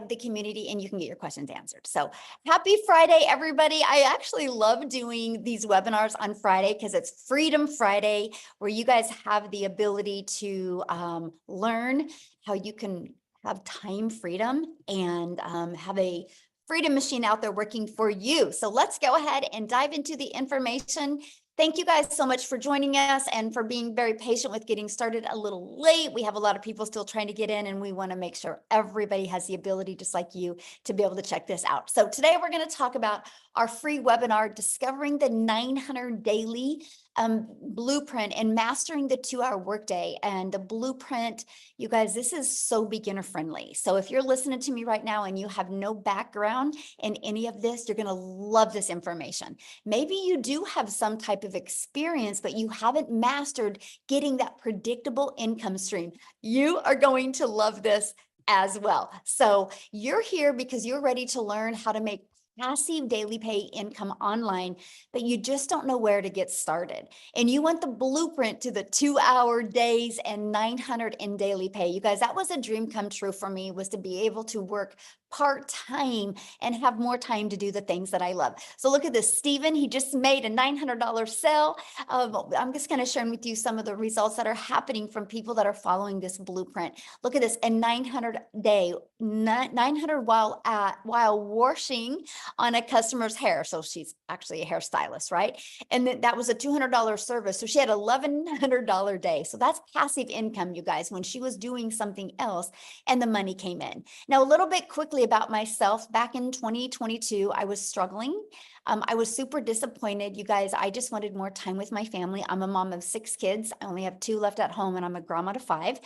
the community and you can get your questions answered. So happy Friday, everybody. I actually love doing these webinars on Friday because it's Freedom Friday, where you guys have the ability to learn how you can have time freedom and have a freedom machine out there working for you. So let's go ahead and dive into the information. Thank you guys so much for joining us and for being very patient with getting started a little late. We have a lot of people still trying to get in, and we want to make sure everybody has the ability, just like you, to be able to check this out. So today we're going to talk about our free webinar, Discovering the 900 Daily Blueprint and Mastering the 2-Hour Workday. And the blueprint, you guys, this is so beginner friendly. So if you're listening to me right now and you have no background in any of this, you're going to love this information. Maybe you do have some type of experience, but you haven't mastered getting that predictable income stream. You are going to love this as well. So you're here because you're ready to learn how to make passive daily pay income online, but you just don't know where to get started. And you want the blueprint to the 2-hour days and 900 in daily pay. You guys, that was a dream come true for me, was to be able to work part-time and have more time to do the things that I love. So look at this, Stephen, he just made a $900 sale. I'm just going to share with you some of the results that are happening from people that are following this blueprint. Look at this, a 900 day, 900 while washing on a customer's hair. So she's actually a hairstylist, right? And then that was a $200 service. So she had $1,100 day. So that's passive income, you guys, when she was doing something else and the money came in. Now, a little bit quickly about myself, back in 2022, I was struggling. I was super disappointed. You guys, I just wanted more time with my family. I'm a mom of 6 kids. I only have 2 left at home, and I'm a grandma to 5.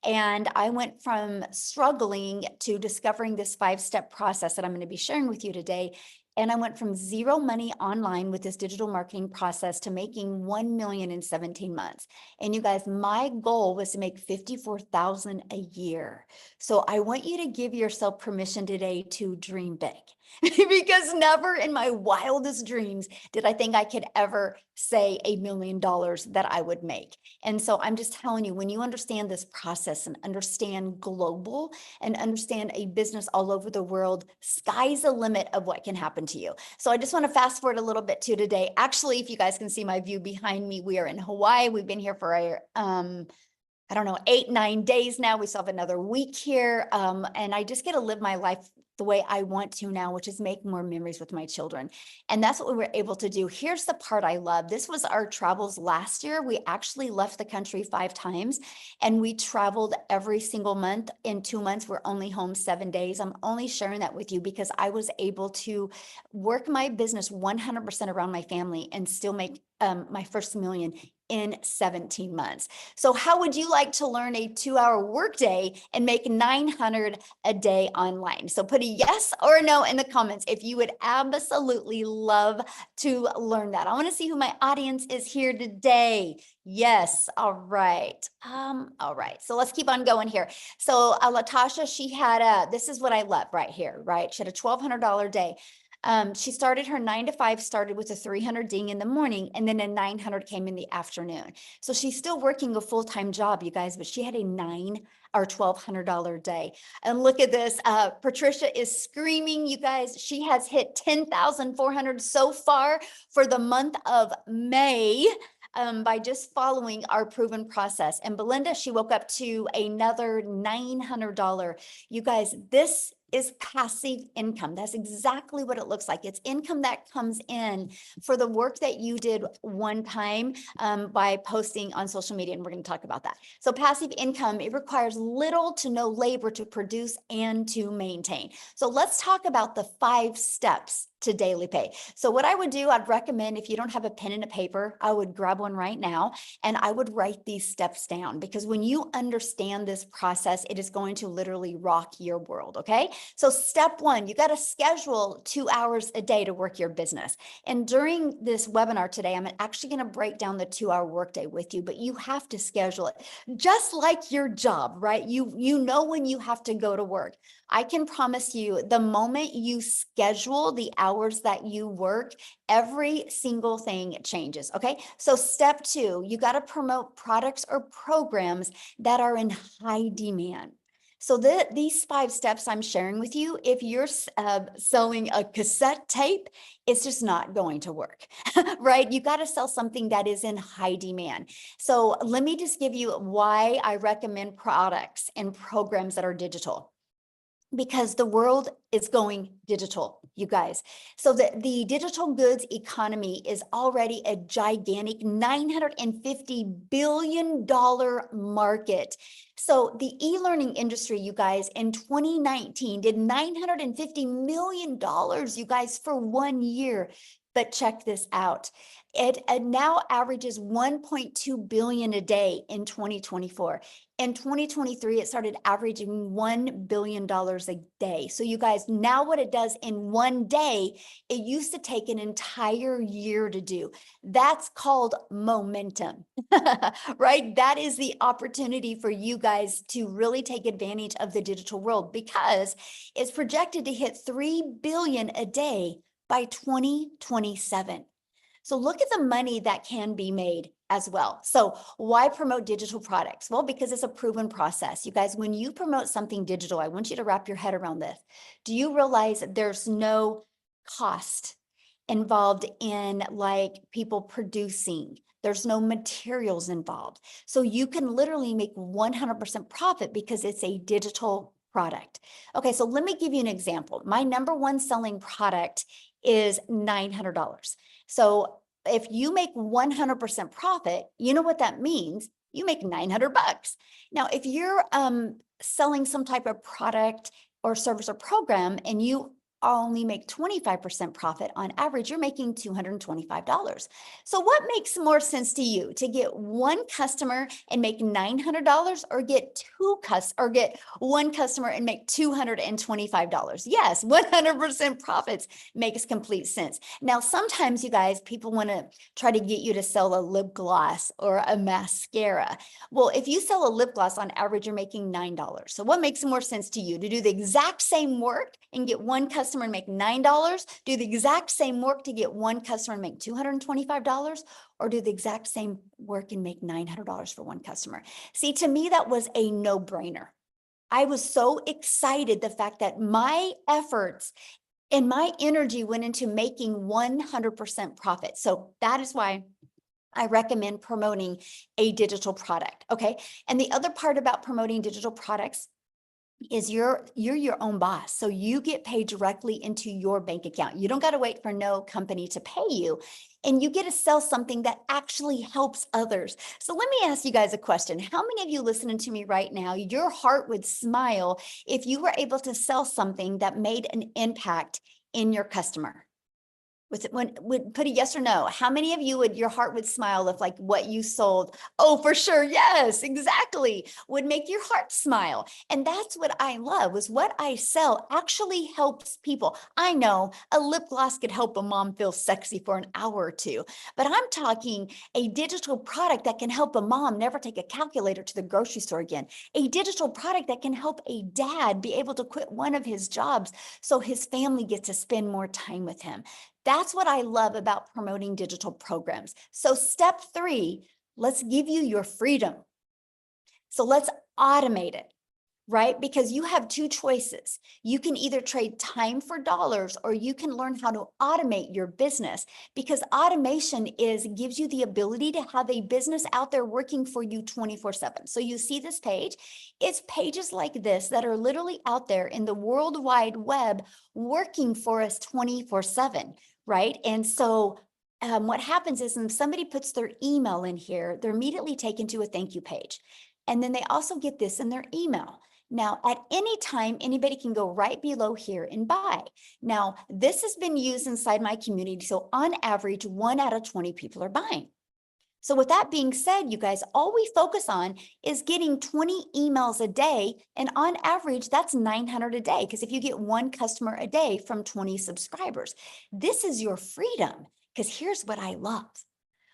And I went from struggling to discovering this 5-step process that I'm going to be sharing with you today. And I went from zero money online with this digital marketing process to making 1 million in 17 months. And you guys, my goal was to make 54,000 a year. So I want you to give yourself permission today to dream big. Because never in my wildest dreams did I think I could ever say $1 million that I would make. And so I'm just telling you, when you understand this process and understand global and understand a business all over the world, sky's the limit of what can happen to you. So I just want to fast forward a little bit to today. Actually, if you guys can see my view behind me, we are in Hawaii. We've been here for I don't know, 8, 9 days now. We still have another week here. And I just get to live my life the way I want to now, which is make more memories with my children. And that's what we were able to do. Here's the part I love. This was our travels last year. We actually left the country 5 times, and we traveled every single month. In 2 months, we're only home 7 days. I'm only sharing that with you because I was able to work my business 100% around my family and still make my first million in 17 months. So how would you like to learn a 2-hour workday and make 900 a day online? So put a yes or a no in the comments if you would absolutely love to learn that. I want to see who my audience is here today. Yes. All right. All right. So let's keep on going here. So Latasha, she had this is what I love right here, right? She had a $1,200 day. She started her 9 to 5, started with a 300 ding in the morning, and then a 900 came in the afternoon. So she's still working a full-time job, you guys, but she had a $1,200 day. And look at this. Patricia is screaming, you guys. She has hit 10,400 so far for the month of May. By just following our proven process. And Belinda, she woke up to another $900. You guys, this is passive income. That's exactly what it looks like. It's income that comes in for the work that you did one time by posting on social media. And we're going to talk about that. So passive income, it requires little to no labor to produce and to maintain. So let's talk about the 5 steps to daily pay. So what I would do, I'd recommend, if you don't have a pen and a paper, I would grab one right now and I would write these steps down, because when you understand this process, it is going to literally rock your world. Okay. So step 1, you got to schedule 2 hours a day to work your business. And during this webinar today, I'm actually going to break down the 2-hour workday with you, but you have to schedule it just like your job, right? You know when you have to go to work. I can promise you, the moment you schedule the hours that you work, every single thing changes. Okay. So step 2, you got to promote products or programs that are in high demand. So these 5 steps I'm sharing with you, if you're selling a cassette tape, it's just not going to work, right? You got to sell something that is in high demand. So let me just give you why I recommend products and programs that are digital. Because the world is going digital, you guys. So the digital goods economy is already a gigantic $950 billion market. So the e-learning industry, you guys, in 2019 did $950 million, you guys, for 1 year. But check this out. It now averages 1.2 billion a day in 2024. In 2023, it started averaging $1 billion a day. So you guys, now what it does in 1 day, it used to take an entire year to do. That's called momentum, right? That is the opportunity for you guys to really take advantage of the digital world, because it's projected to hit 3 billion a day by 2027. So look at the money that can be made as well. So why promote digital products? Well, because it's a proven process. You guys, when you promote something digital, I want you to wrap your head around this. Do you realize that there's no cost involved in like people producing? There's no materials involved. So you can literally make 100% profit because it's a digital product. Okay, so let me give you an example. My number 1 selling product is $900. So if you make 100% profit, you know what that means? You make 900 bucks. Now, if you're selling some type of product or service or program and you only make 25% profit on average, you're making $225. So what makes more sense to you, to get 1 customer and make $900, or get 1 customer and make $225? Yes, 100% profits makes complete sense. Now, sometimes you guys, people want to try to get you to sell a lip gloss or a mascara. Well, if you sell a lip gloss, on average, you're making $9. So what makes more sense to you, to do the exact same work and get 1 customer and make $9, do the exact same work to get 1 customer and make $225, or do the exact same work and make $900 for 1 customer? See, to me, that was a no-brainer. I was so excited, the fact that my efforts and my energy went into making 100% profit. So that is why I recommend promoting a digital product. Okay. And the other part about promoting digital products is you're your own boss. So you get paid directly into your bank account. You don't got to wait for no company to pay you, and you get to sell something that actually helps others. So let me ask you guys a question. How many of you listening to me right now, your heart would smile if you were able to sell something that made an impact in your customer? Would put a yes or no? How many of you your heart would smile if like what you sold? Oh, for sure. Yes, exactly. Would make your heart smile. And that's what I love, was what I sell actually helps people. I know a lip gloss could help a mom feel sexy for an hour or 2, but I'm talking a digital product that can help a mom never take a calculator to the grocery store again. A digital product that can help a dad be able to quit one of his jobs so his family gets to spend more time with him. That's what I love about promoting digital programs. So step 3, let's give you your freedom. So let's automate it, right? Because you have 2 choices. You can either trade time for dollars, or you can learn how to automate your business, because automation gives you the ability to have a business out there working for you 24/7. So you see this page, it's pages like this that are literally out there in the World Wide Web working for us 24/7, right? And so what happens is when somebody puts their email in here, they're immediately taken to a thank you page. And then they also get this in their email. Now, at any time, anybody can go right below here and buy. Now, this has been used inside my community. So on average, 1 out of 20 people are buying. So with that being said, you guys, all we focus on is getting 20 emails a day. And on average, that's 900 a day. Because if you get 1 customer a day from 20 subscribers, this is your freedom. Because here's what I love.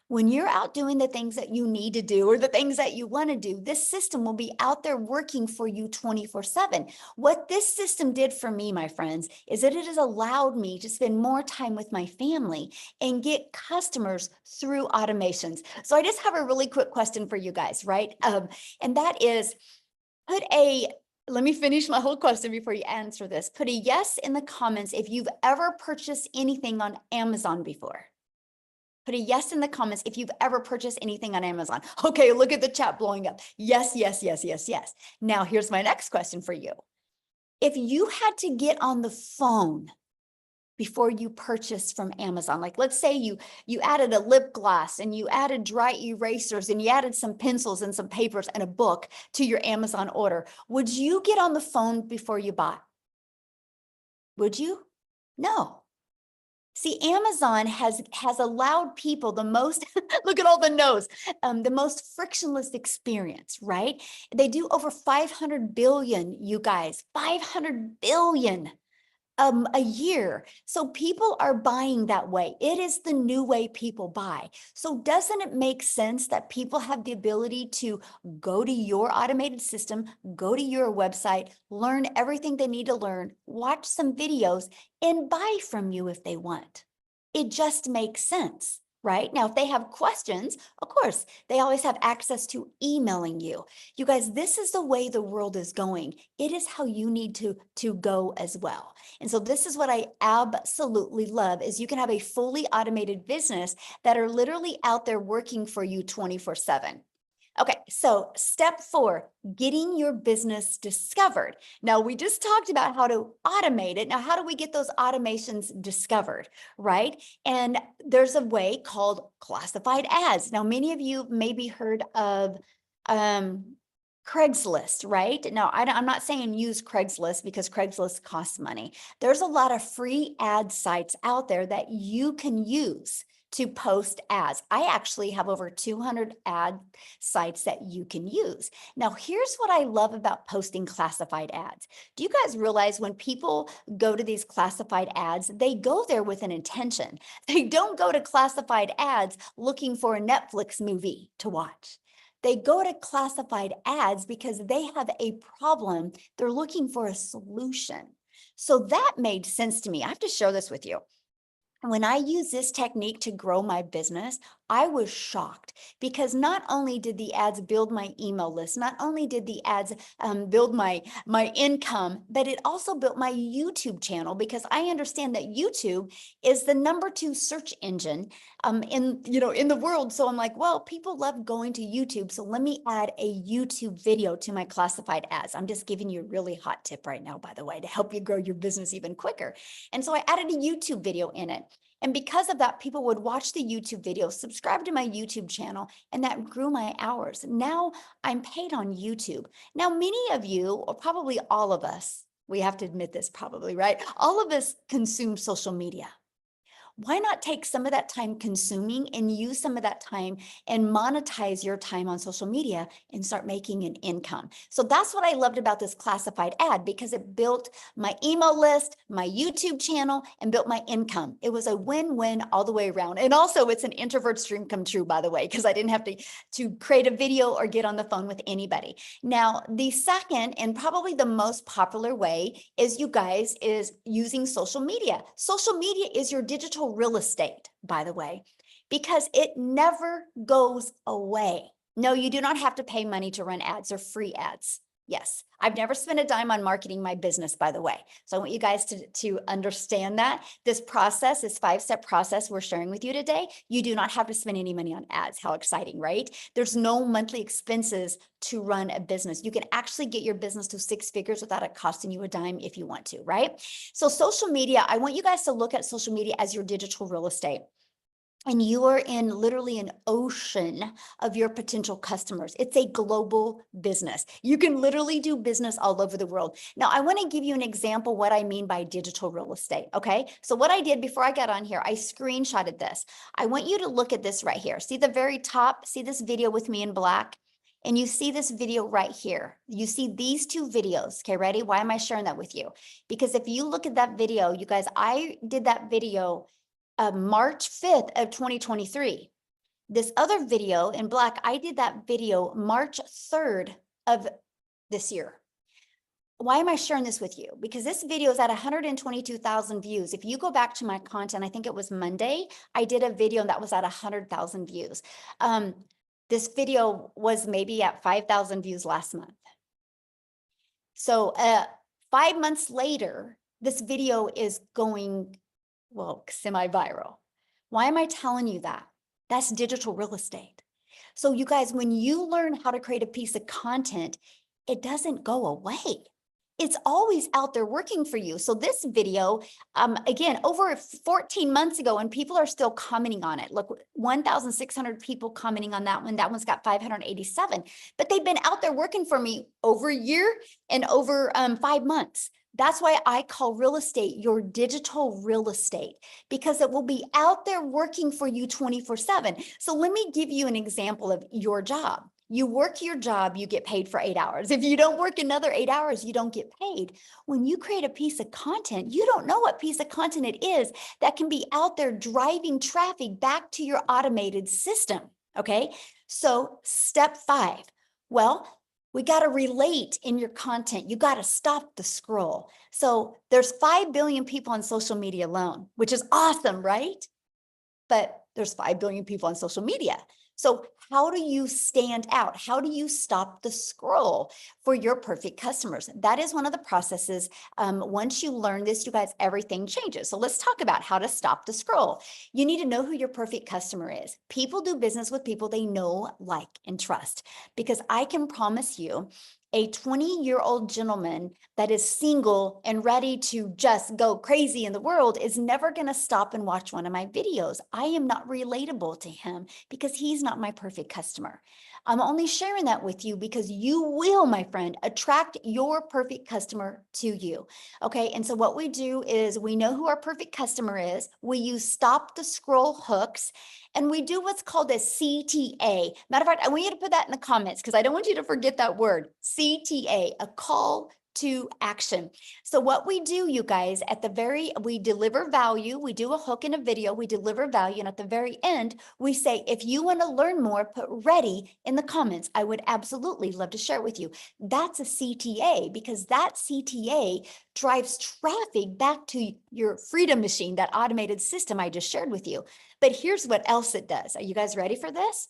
When you're out doing the things that you need to do, or the things that you want to do, this system will be out there working for you 24/7. What this system did for me, my friends, is that it has allowed me to spend more time with my family and get customers through automations. So I just have a really quick question for you guys, right? And that is, put a let me finish my whole question before you answer this. Put a yes in the comments if you've ever purchased anything on Amazon before. Put a yes in the comments if you've ever purchased anything on Amazon. Okay, look at the chat blowing up. Yes, yes, yes, yes, yes. Now, here's my next question for you. If you had to get on the phone before you purchase from Amazon, like let's say you added a lip gloss and you added dry erasers and you added some pencils and some papers and a book to your Amazon order, would you get on the phone before you bought? Would you? No. See, Amazon has allowed people the most, look at all the no's, the most frictionless experience, right? They do over 500 billion, you guys, 500 billion a year. So people are buying that way. It is the new way people buy. So doesn't it make sense that people have the ability to go to your automated system, go to your website, learn everything they need to learn, watch some videos, and buy from you if they want? It just makes sense. Right? Now, if they have questions, of course, they always have access to emailing you. You guys, this is the way the world is going. It is how you need to go as well. And so this is what I absolutely love is you can have a fully automated business that are literally out there working for you 24/7. Okay, so step 4, getting your business discovered. Now, we just talked about how to automate it. Now, how do we get those automations discovered, right? And there's a way called classified ads. Now, many of you maybe heard of Craigslist, right? Now, I'm not saying use Craigslist because Craigslist costs money. There's a lot of free ad sites out there that you can use to post ads. I actually have over 200 ad sites that you can use. Now, here's what I love about posting classified ads. Do you guys realize when people go to these classified ads, they go there with an intention. They don't go to classified ads looking for a Netflix movie to watch. They go to classified ads because they have a problem. They're looking for a solution. So that made sense to me. I have to share this with you. When I use this technique to grow my business, I was shocked because not only did the ads build my email list, not only did the ads build my income, but it also built my YouTube channel because I understand that YouTube is the #2 search engine in the world. So I'm like, well, people love going to YouTube, so let me add a YouTube video to my classified ads. I'm just giving you a really hot tip right now, by the way, to help you grow your business even quicker. And so I added a YouTube video in it. And because of that, people would watch the YouTube video, subscribe to my YouTube channel, and that grew my hours. Now I'm paid on YouTube. Now, many of you, or probably all of us, we have to admit this probably, right? All of us consume social media. Why not take some of that time consuming and use some of that time and monetize your time on social media and start making an income? So that's what I loved about this classified ad because it built my email list, my YouTube channel, and built my income. It was a win-win all the way around. And also it's an introvert's dream come true, by the way, because I didn't have to create a video or get on the phone with anybody. Now, the second and probably the most popular way is, you guys, is using social media. Social media is your digital real estate, by the way, because it never goes away. No, you do not have to pay money to run ads or free ads. Yes, I've never spent a dime on marketing my business, by the way. So I want you guys to understand that this process, this 5-step process we're sharing with you today, you do not have to spend any money on ads. How exciting, right? There's no monthly expenses to run a business. You can actually get your business to 6 figures without it costing you a dime if you want to, right? So social media, I want you guys to look at social media as your digital real estate. And you are in literally an ocean of your potential customers. It's a global business. You can literally do business all over the world. Now, I want to give you an example what I mean by digital real estate, okay? So what I did before I got on here, I screenshotted this. I want you to look at this right here. See the very top? See this video with me in black? And you see this video right here. You see these 2 videos. Okay, ready? Why am I sharing that with you? Because if you look at that video, you guys, I did that video March 5th of 2023. This other video in black, I did that video March 3rd of this year. Why am I sharing this with you? Because this video is at 122,000 views. If you go back to my content, I think it was Monday, I did a video that was at 100,000 views. This video was maybe at 5,000 views last month. So 5 months later, this video is going, well, semi-viral. Why am I telling you that? That's digital real estate. So you guys, when you learn how to create a piece of content, it doesn't go away. It's always out there working for you. So this video, again, over 14 months ago, and people are still commenting on it. Look, 1,600 people commenting on that one. That one's got 587, but they've been out there working for me over a year and over 5 months. That's why I call real estate your digital real estate, because it will be out there working for you 24/7. So let me give you an example of your job. You work your job, you get paid for 8 hours. If you don't work another 8 hours, you don't get paid. When you create a piece of content, you don't know what piece of content it is that can be out there driving traffic back to your automated system. Okay. So step 5. Well, we got to relate in your content. You got to stop the scroll. So there's 5 billion people on social media alone, which is awesome, right? But there's 5 billion people on social media. So how do you stand out? How do you stop the scroll for your perfect customers? That is one of the processes. Once you learn this, you guys, everything changes. So let's talk about how to stop the scroll. You need to know who your perfect customer is. People do business with people they know, like, and trust, because I can promise you, a 20-year-old gentleman that is single and ready to just go crazy in the world is never going to stop and watch one of my videos. I am not relatable to him because he's not my perfect customer. I'm only sharing that with you because you will, my friend, attract your perfect customer to you. Okay. And so what we do is we know who our perfect customer is. We use stop the scroll hooks, and we do what's called a CTA. Matter of fact, I want you to put that in the comments because I don't want you to forget that word, CTA, a call to action. So what we do, you guys, we deliver value. We do a hook in a video, we deliver value. And at the very end, we say, if you want to learn more, put ready in the comments. I would absolutely love to share it with you. That's a CTA, because that CTA drives traffic back to your Freedom Machine, that automated system I just shared with you. But here's what else it does. Are you guys ready for this?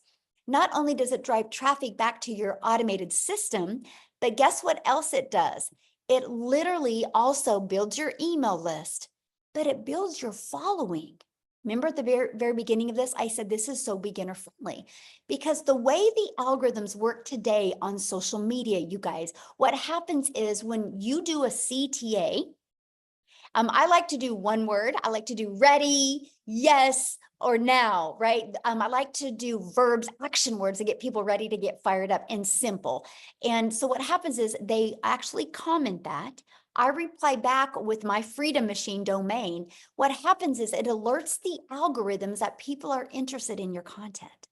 Not only does it drive traffic back to your automated system, but guess what else it does? It literally also builds your email list, but it builds your following. Remember at the very beginning of this, I said this is so beginner friendly, because the way the algorithms work today on social media, you guys, what happens is when you do a CTA, I like to do one word. I like to do ready, yes, or now, right? I like to do verbs, action words to get people ready to get fired up, and simple. And so what happens is they actually comment that. I reply back with my Freedom Machine domain. What happens is it alerts the algorithms that people are interested in your content.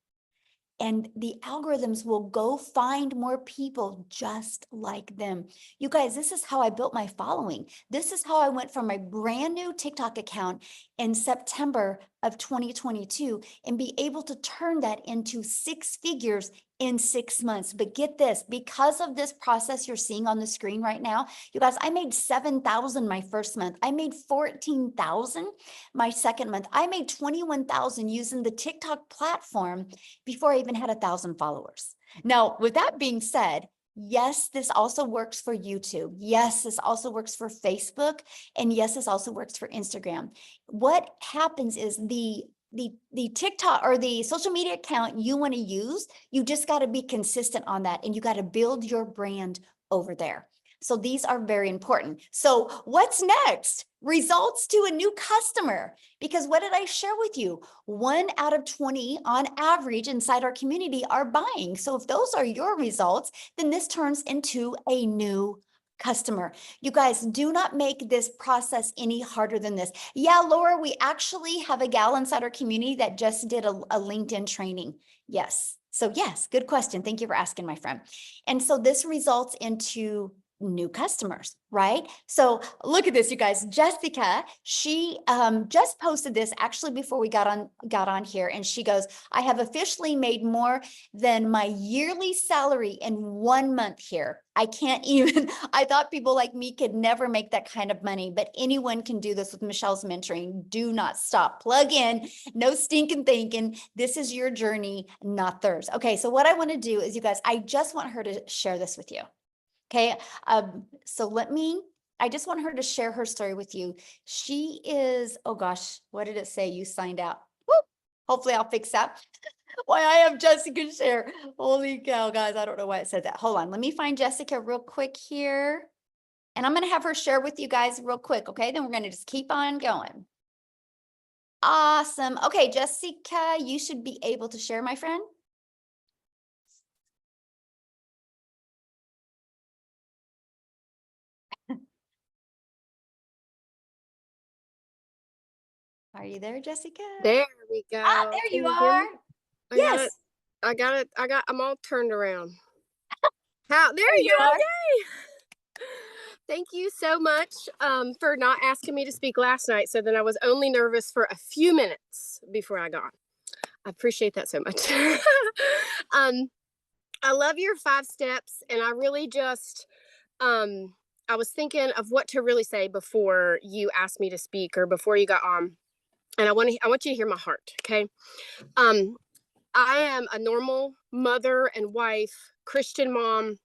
And the algorithms will go find more people just like them. You guys, this is how I built my following. This is how I went from my brand new TikTok account in September of 2022 and be able to turn that into 6 figures in 6 months. But get this, because of this process you're seeing on the screen right now, you guys, I made 7,000 my first month. I made 14,000 my second month. I made 21,000 using the TikTok platform before I even had 1,000 followers. Now, with that being said, yes, this also works for YouTube. Yes, this also works for Facebook. And yes, this also works for Instagram. What happens is the TikTok or the social media account you want to use, you just got to be consistent on that, and you got to build your brand over there. So these are very important. So what's next? Results to a new customer. Because what did I share with you? 1 out of 20 on average inside our community are buying. So if those are your results, then this turns into a new customer. You guys, do not make this process any harder than this. Yeah, Laura, we actually have a gal inside our community that just did a LinkedIn training. Yes. So yes, good question. Thank you for asking, my friend. And so this results into new customers, right? So look at this, you guys. Jessica, she just posted this actually before we got on here, and she goes, I have officially made more than my yearly salary in 1 month here. I can't even, I thought people like me could never make that kind of money, but anyone can do this with Michelle's mentoring. Do not stop. Plug in, no stinking thinking. This is your journey, not theirs. Okay, so what I want to do is, you guys, I just want her to share this with you. Okay. So I just want her to share her story with you. She is, oh gosh, what did it say? You signed out. Whoop. Hopefully I'll fix that. Why I have Jessica share. Holy cow, guys. I don't know why it said that. Hold on. Let me find Jessica real quick here. And I'm going to have her share with you guys real quick. Okay. Then we're going to just keep on going. Awesome. Okay, Jessica, you should be able to share, my friend. Are you there, Jessica? There we go. Ah, there Can you you hear are. me? Yes. I'm all turned around. There There you you go. are. Yay. Thank you so much for not asking me to speak last night. So then I was only nervous for a few minutes before I got. I appreciate that so much. I love your 5 steps, and I really just I was thinking of what to really say before you asked me to speak or before you got on. And I want you to hear my heart, okay? Um, I am a normal mother and wife, Christian mom.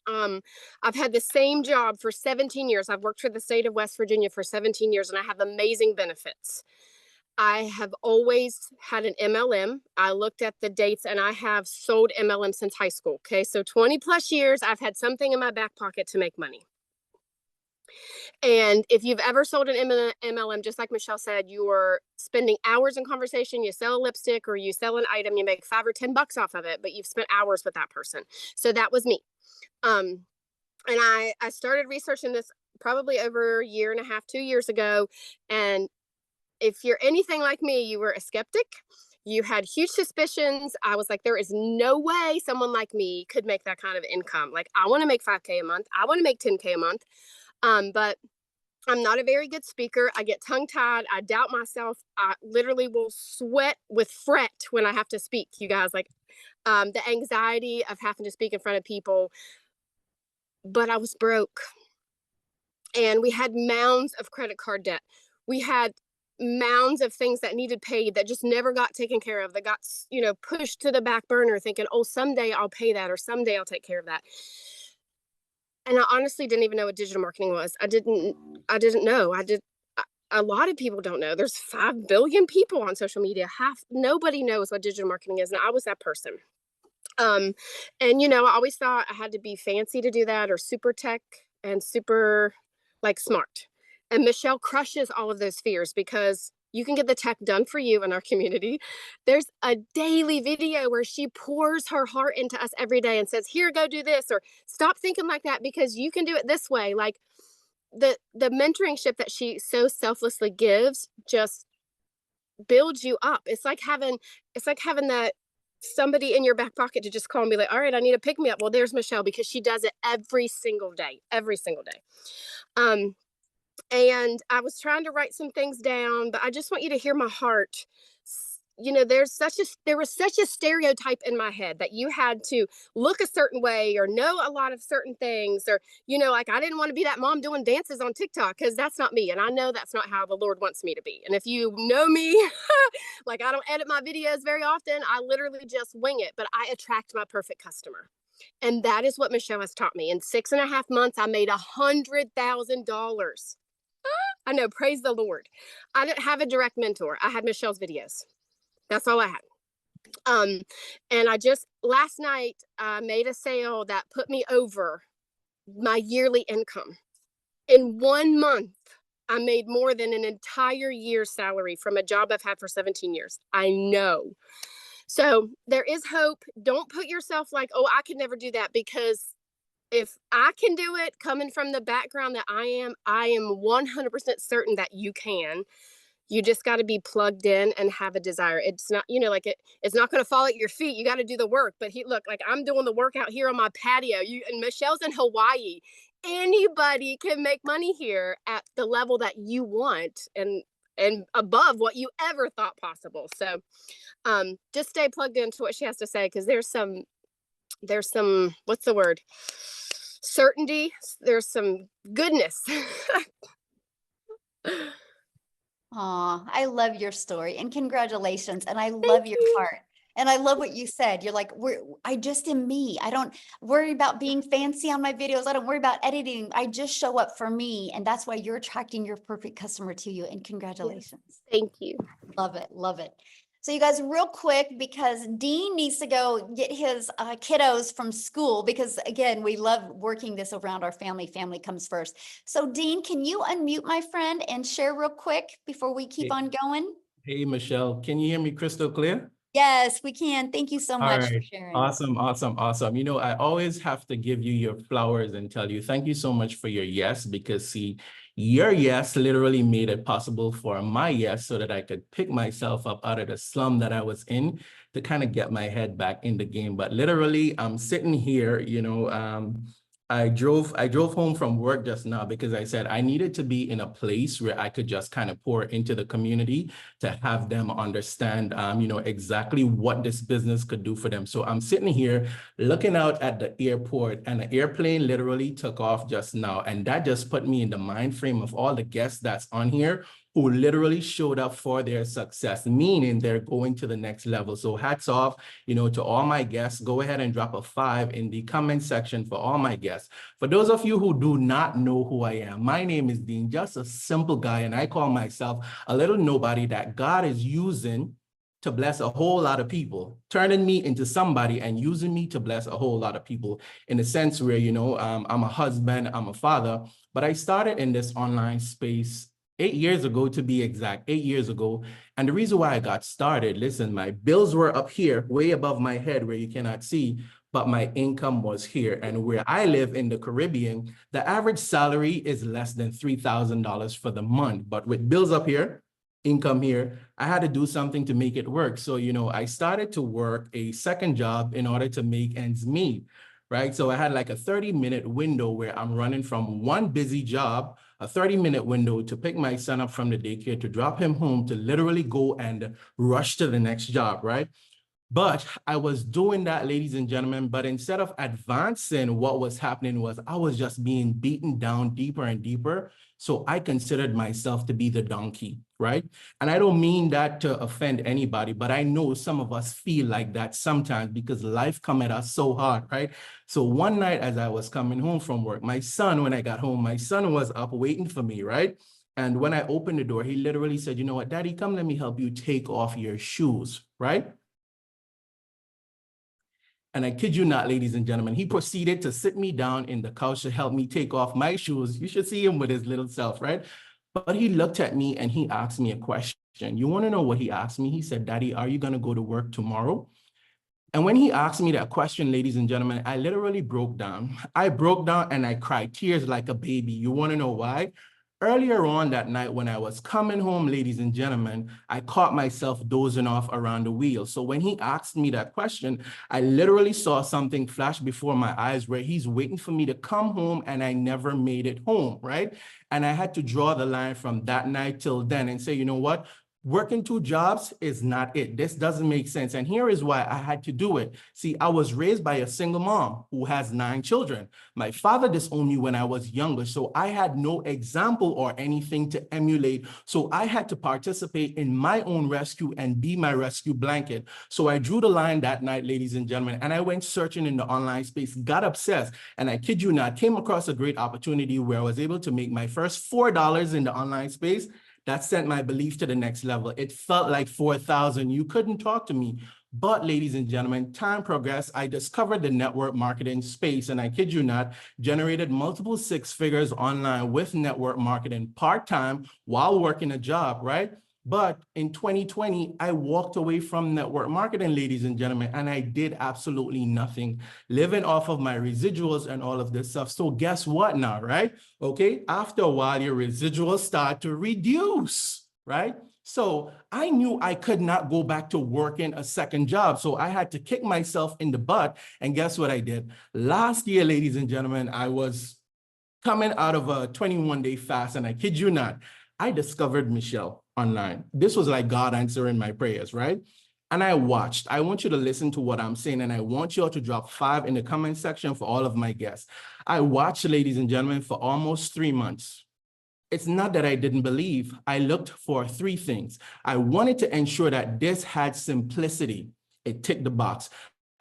I've had the same job for 17 years. I've worked for the state of West Virginia for 17 years, and I have amazing benefits. I have always had an MLM. I looked at the dates, and I have sold MLM since high school. Okay, so 20 plus years, I've had something in my back pocket to make money. And if you've ever sold an MLM, just like Michelle said, you're spending hours in conversation. You sell a lipstick or you sell an item, you make $5 or $10 off of it, but you've spent hours with that person. So that was me. And I started researching this probably over a year and a half, 2 years ago. And if you're anything like me, you were a skeptic. You had huge suspicions. I was like, there is no way someone like me could make that kind of income. Like, I want to make 5K a month. I want to make 10K a month. But I'm not a very good speaker. I get tongue tied. I doubt myself. I literally will sweat with fret when I have to speak, you guys. Like the anxiety of having to speak in front of people. But I was broke. And we had mounds of credit card debt. We had mounds of things that needed paid that just never got taken care of, that got, pushed to the back burner, thinking, oh, someday I'll pay that, or someday I'll take care of that. And I honestly didn't even know what digital marketing was. I didn't know. A lot of people don't know. There's 5 billion people on social media. Nobody knows what digital marketing is. And I was that person. And I always thought I had to be fancy to do that, or super tech and super like smart. And Michelle crushes all of those fears because you can get the tech done for you in our community. There's a daily video where she pours her heart into us every day and says, here, go do this, or stop thinking like that because you can do it this way. Like the mentoringship that she so selflessly gives just builds you up. It's like having that somebody in your back pocket to just call and be like, all right, I need a pick me up. Well, there's Michelle, because she does it every single day. And I was trying to write some things down, but I just want you to hear my heart. There was such a stereotype in my head that you had to look a certain way or know a lot of certain things, or like I didn't want to be that mom doing dances on TikTok, because that's not me, and I know that's not how the Lord wants me to be. And if you know me, like, I don't edit my videos very often. I literally just wing it, but I attract my perfect customer. And that is what Michelle has taught me. In 6.5 months, I made $100,000. I know, praise the Lord. I didn't have a direct mentor. I had Michelle's videos. That's all I had. And I just last night made a sale that put me over my yearly income. In 1 month, I made more than an entire year's salary from a job I've had for 17 years. I know. So there is hope. Don't put yourself like, oh, I could never do that, because if I can do it coming from the background that I am 100% certain that you can. You just got to be plugged in and have a desire. It's not, it's not going to fall at your feet. You got to do the work. But look, like, I'm doing the work out here on my patio. And Michelle's in Hawaii. Anybody can make money here at the level that you want, and above what you ever thought possible. So just stay plugged into what she has to say, because there's some, what's the word? Certainty. There's some goodness. Aw, I love your story, and congratulations. And I Thank love your you. heart. And I love what you said. You're like, I just am me. I don't worry about being fancy on my videos. I don't worry about editing. I just show up for me. And that's why you're attracting your perfect customer to you. And congratulations. Thank you. Love it. Love it. So you guys, real quick, because Dean needs to go get his kiddos from school, because again, we love working this around our family. Family comes first. So Dean, can you unmute my friend and share real quick before we keep on going? Hey, Michelle, can you hear me crystal clear? Yes, we can. Thank you so All much for right. sharing. Awesome, awesome, awesome. You know, I always have to give you your flowers and tell you thank you so much for your yes, because see, your yes literally made it possible for my yes so that I could pick myself up out of the slum that I was in to kind of get my head back in the game. But literally, I'm sitting here, you know, I drove home from work just now because I said I needed to be in a place where I could just kind of pour into the community to have them understand, you know, exactly what this business could do for them. So I'm sitting here looking out at the airport, and the airplane literally took off just now. And that just put me in the mind frame of all the guests that's on here who literally showed up for their success, meaning they're going to the next level. So hats off, you know, to all my guests. Go ahead and drop a 5 in the comment section for all my guests. For those of you who do not know who I am, my name is Dean, just a simple guy, and I call myself a little nobody that God is using to bless a whole lot of people, turning me into somebody and using me to bless a whole lot of people, in a sense where, you know, I'm a husband, I'm a father, but I started in this online space 8 years ago, to be exact, 8 years ago. And the reason why I got started, listen, my bills were up here, way above my head where you cannot see, but my income was here. And where I live in the Caribbean, the average salary is less than $3,000 for the month. But with bills up here, income here, I had to do something to make it work. So, you know, I started to work a second job in order to make ends meet, right? So I had like a 30-minute window where I'm running from one busy job, a 30-minute window to pick my son up from the daycare, to drop him home, to literally go and rush to the next job, right? But I was doing that, ladies and gentlemen, but instead of advancing, what was happening was I was just being beaten down deeper and deeper. So I considered myself to be the donkey, right? And I don't mean that to offend anybody, but I know some of us feel like that sometimes because life come at us so hard, right? So one night as I was coming home from work, my son, when I got home, my son was up waiting for me, right? And when I opened the door, he literally said, you know what, Daddy, come, let me help you take off your shoes, right? And I kid you not, ladies and gentlemen, he proceeded to sit me down in the couch to help me take off my shoes. You should see him with his little self, right? But he looked at me and he asked me a question. You want to know what he asked me? He said, Daddy, are you going to go to work tomorrow? And when he asked me that question, ladies and gentlemen, I literally broke down. I broke down and I cried tears like a baby. You want to know why? Earlier on that night when I was coming home, ladies and gentlemen, I caught myself dozing off around the wheel. So when he asked me that question, I literally saw something flash before my eyes where he's waiting for me to come home and I never made it home, right? And I had to draw the line from that night till then and say, you know what? Working 2 jobs is not it. This doesn't make sense. And here is why I had to do it. See, I was raised by a single mom who has 9 children. My father disowned me when I was younger, so I had no example or anything to emulate. So I had to participate in my own rescue and be my rescue blanket. So I drew the line that night, ladies and gentlemen, and I went searching in the online space, got obsessed, and I kid you not, came across a great opportunity where I was able to make my first $4 in the online space. That sent my belief to the next level. It felt like 4,000. You couldn't talk to me. But ladies and gentlemen, time progressed. I discovered the network marketing space, and I kid you not, generated multiple 6 figures online with network marketing part-time while working a job, right? But in 2020, I walked away from network marketing, ladies and gentlemen, and I did absolutely nothing, living off of my residuals and all of this stuff. So guess what now, right? Okay, after a while, your residuals start to reduce, right? So I knew I could not go back to working a second job. So I had to kick myself in the butt. And guess what I did? Last year, ladies and gentlemen, I was coming out of a 21-day fast, and I kid you not, I discovered Michelle online. This was like God answering my prayers, right? And I watched. I want you to listen to what I'm saying, and I want you all to drop 5 in the comment section for all of my guests. I watched, ladies and gentlemen, for almost 3 months. It's not that I didn't believe. I looked for 3 things. I wanted to ensure that this had simplicity. It ticked the box.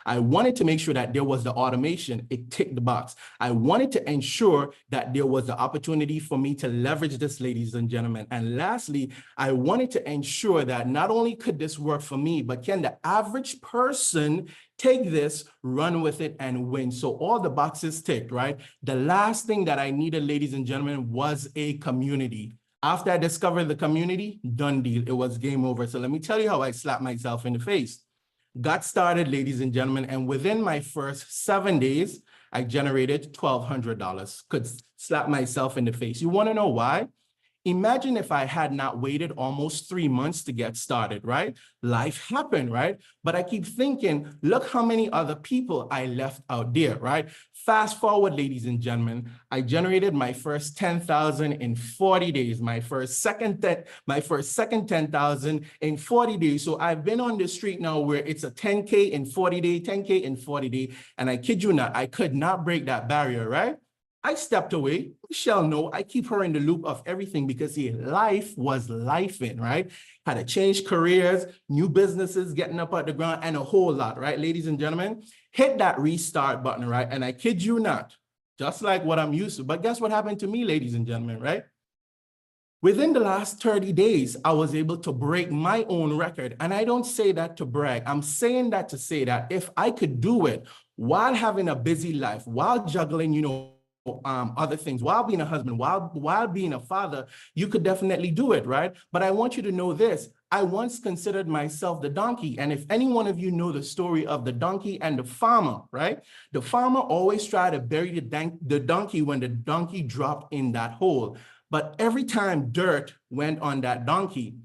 I wanted to make sure that there was the automation. It ticked the box. I wanted to ensure that there was the opportunity for me to leverage this, ladies and gentlemen. And lastly, I wanted to ensure that not only could this work for me, but can the average person take this, run with it, and win? So all the boxes ticked, right? The last thing that I needed, ladies and gentlemen, was a community. After I discovered the community, done deal. It was game over. So let me tell you how I slapped myself in the face. Got started, ladies and gentlemen, and within my first 7 days, I generated $1,200. Could slap myself in the face. You want to know why? Imagine if I had not waited almost 3 months to get started, right? Life happened, right? But I keep thinking, look how many other people I left out there, right? Fast forward, ladies and gentlemen, I generated my first 10,000 in 40 days, my first second 10,000 in 40 days. So I've been on the street now where it's a 10K in 40 day, 10K in 40 day. And I kid you not, I could not break that barrier, right? I stepped away. Michelle, no, I keep her in the loop of everything because life was lifing, right? Had to change careers, new businesses, getting up at the ground, and a whole lot, right? Ladies and gentlemen, hit that restart button, right? And I kid you not, just like what I'm used to. But guess what happened to me, ladies and gentlemen, right? Within the last 30 days, I was able to break my own record. And I don't say that to brag. I'm saying that to say that if I could do it while having a busy life, while juggling, other things, while being a husband, while being a father, you could definitely do it, right? But I want you to know this. I once considered myself the donkey. And if any one of you know the story of the donkey and the farmer, right? The farmer always tried to bury the donkey when the donkey dropped in that hole. But every time dirt went on that donkey,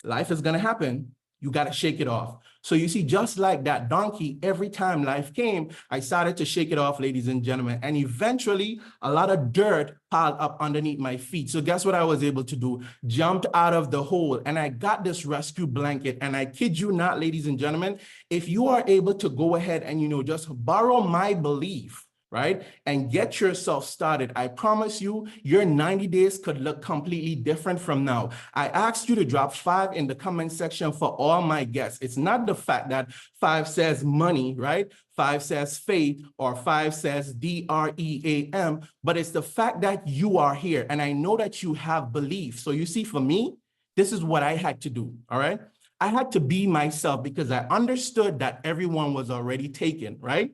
life is going to happen. You got to shake it off. So you see, just like that donkey, every time life came, I started to shake it off, ladies and gentlemen. And eventually, a lot of dirt piled up underneath my feet. So guess what I was able to do? Jumped out of the hole and I got this rescue blanket. And I kid you not, ladies and gentlemen, if you are able to go ahead and, just borrow my belief, right? And get yourself started. I promise you, your 90 days could look completely different from now. I asked you to drop 5 in the comment section for all my guests. It's not the fact that 5 says money, right? 5 says faith, or 5 says DREAM, but it's the fact that you are here. And I know that you have belief. So you see, for me, this is what I had to do, all right? I had to be myself because I understood that everyone was already taken, right?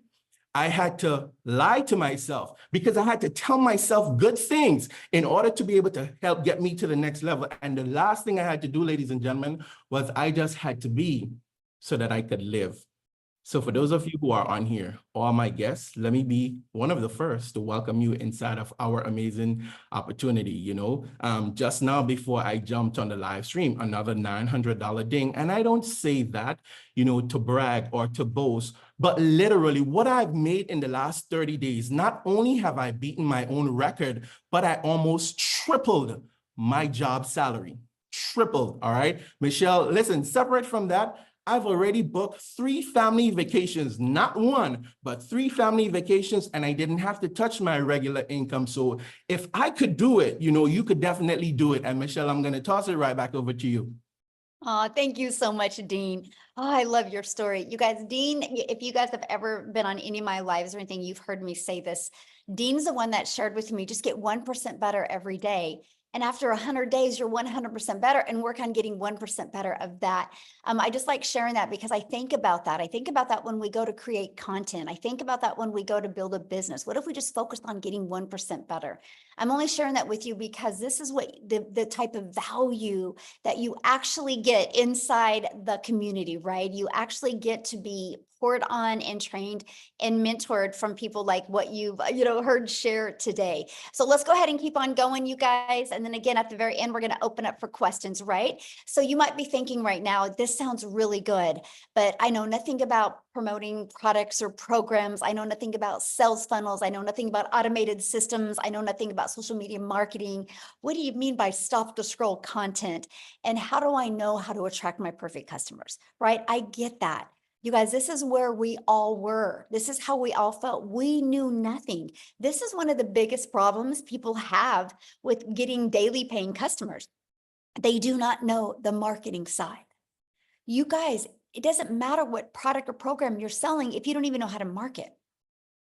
I had to lie to myself because I had to tell myself good things in order to be able to help get me to the next level. And the last thing I had to do, ladies and gentlemen, was I just had to be so that I could live. So for those of you who are on here, all my guests, let me be one of the first to welcome you inside of our amazing opportunity. Just now before I jumped on the live stream, another $900 ding. And I don't say that, to brag or to boast, but literally what I've made in the last 30 days, not only have I beaten my own record, but I almost tripled my job salary. Tripled, all right? Michelle, listen, separate from that, I've already booked 3 family vacations, not 1, but 3 family vacations, and I didn't have to touch my regular income. So if I could do it, you could definitely do it. And Michelle, I'm going to toss it right back over to you. Oh, thank you so much, Dean. Oh, I love your story. You guys, Dean, if you guys have ever been on any of my lives or anything, you've heard me say this. Dean's the one that shared with me, just get 1% better every day. And after 100 days, you're 100% better, and work on getting 1% better of that. I just like sharing that because I think about that. I think about that when we go to create content. I think about that when we go to build a business. What if we just focused on getting 1% better? I'm only sharing that with you because this is what the type of value that you actually get inside the community, right? You actually get to be poured on and trained and mentored from people like what you've heard share today. So let's go ahead and keep on going, you guys. And then again, at the very end, we're going to open up for questions, right? So you might be thinking right now, this sounds really good, but I know nothing about promoting products or programs. I know nothing about sales funnels. I know nothing about automated systems. I know nothing about social media marketing. What do you mean by stop to scroll content? And how do I know how to attract my perfect customers, right? I get that. You guys, this is where we all were. This is how we all felt. We knew nothing. This is one of the biggest problems people have with getting daily paying customers. They do not know the marketing side. You guys, it doesn't matter what product or program you're selling if you don't even know how to market.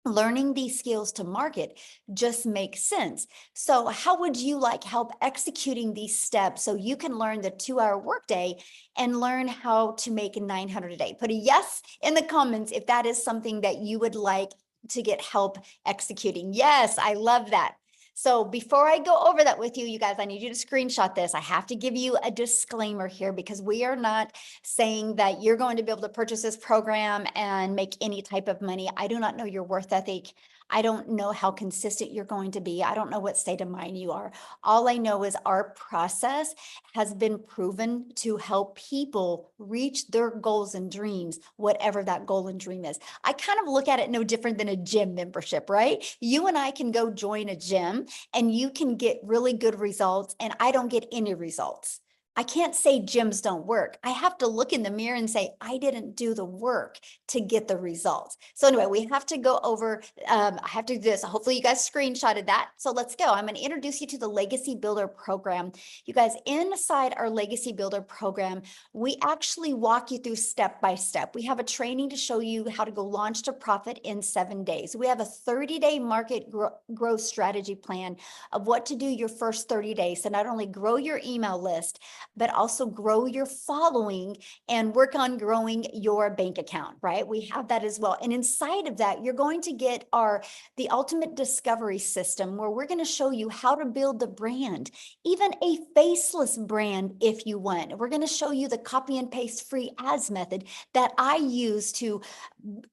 Learning these skills to market just makes sense. So how would you like help executing these steps so you can learn the 2-hour workday and learn how to make 900 a day? Put a yes in the comments if that is something that you would like to get help executing. Yes, I love that. So before I go over that with you, you guys, I need you to screenshot this. I have to give you a disclaimer here because we are not saying that you're going to be able to purchase this program and make any type of money. I do not know your worth ethic. I don't know how consistent you're going to be. I don't know what state of mind you are. All I know is our process has been proven to help people reach their goals and dreams, whatever that goal and dream is. I kind of look at it no different than a gym membership, right? You and I can go join a gym and you can get really good results and I don't get any results. I can't say gyms don't work. I have to look in the mirror and say, I didn't do the work to get the results. So anyway, we have to go over, I have to do this. Hopefully you guys screenshotted that. So let's go. I'm going to introduce you to the Legacy Builder program. You guys, inside our Legacy Builder program, we actually walk you through step by step. We have a training to show you how to go launch to profit in 7 days. We have a 30-day market growth strategy plan of what to do your first 30 days to not only grow your email list, but also grow your following and work on growing your bank account, right? We have that as well. And inside of that, you're going to get the ultimate discovery system where we're going to show you how to build the brand, even a faceless brand if you want. We're going to show you the copy and paste free ads method that I use to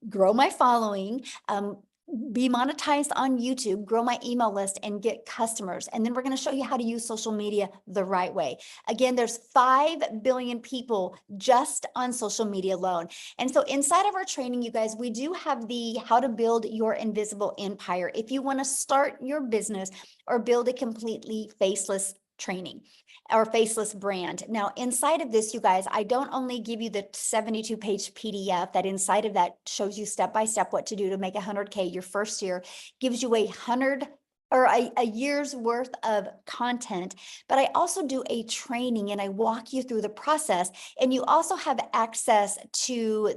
grow my following, be monetized on YouTube, grow my email list and get customers. And then we're going to show you how to use social media the right way. Again, there's 5 billion people just on social media alone. And so inside of our training, you guys, we do have the how to build your invisible empire. If you want to start your business or build a completely faceless training or faceless brand. Now, inside of this, you guys, I don't only give you the 72-page PDF that inside of that shows you step by step what to do to make 100K your first year, gives you a year's worth of content, but I also do a training and I walk you through the process. And you also have access to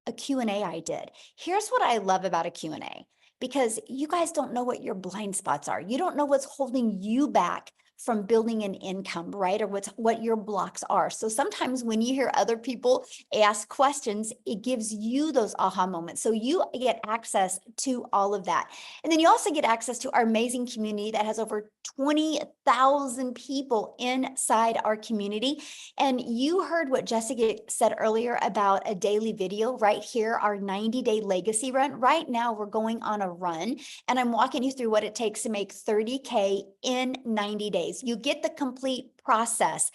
a Q&A I did. Here's what I love about a Q&A. Because you guys don't know what your blind spots are. You don't know what's holding you back from building an income, right? Or what your blocks are. So sometimes when you hear other people ask questions, it gives you those aha moments. So you get access to all of that. And then you also get access to our amazing community that has over 20,000 people inside our community. And you heard what Jessica said earlier about a daily video right here, our 90-day legacy run. Right now we're going on a run and I'm walking you through what it takes to make 30K in 90 days. You get the complete process,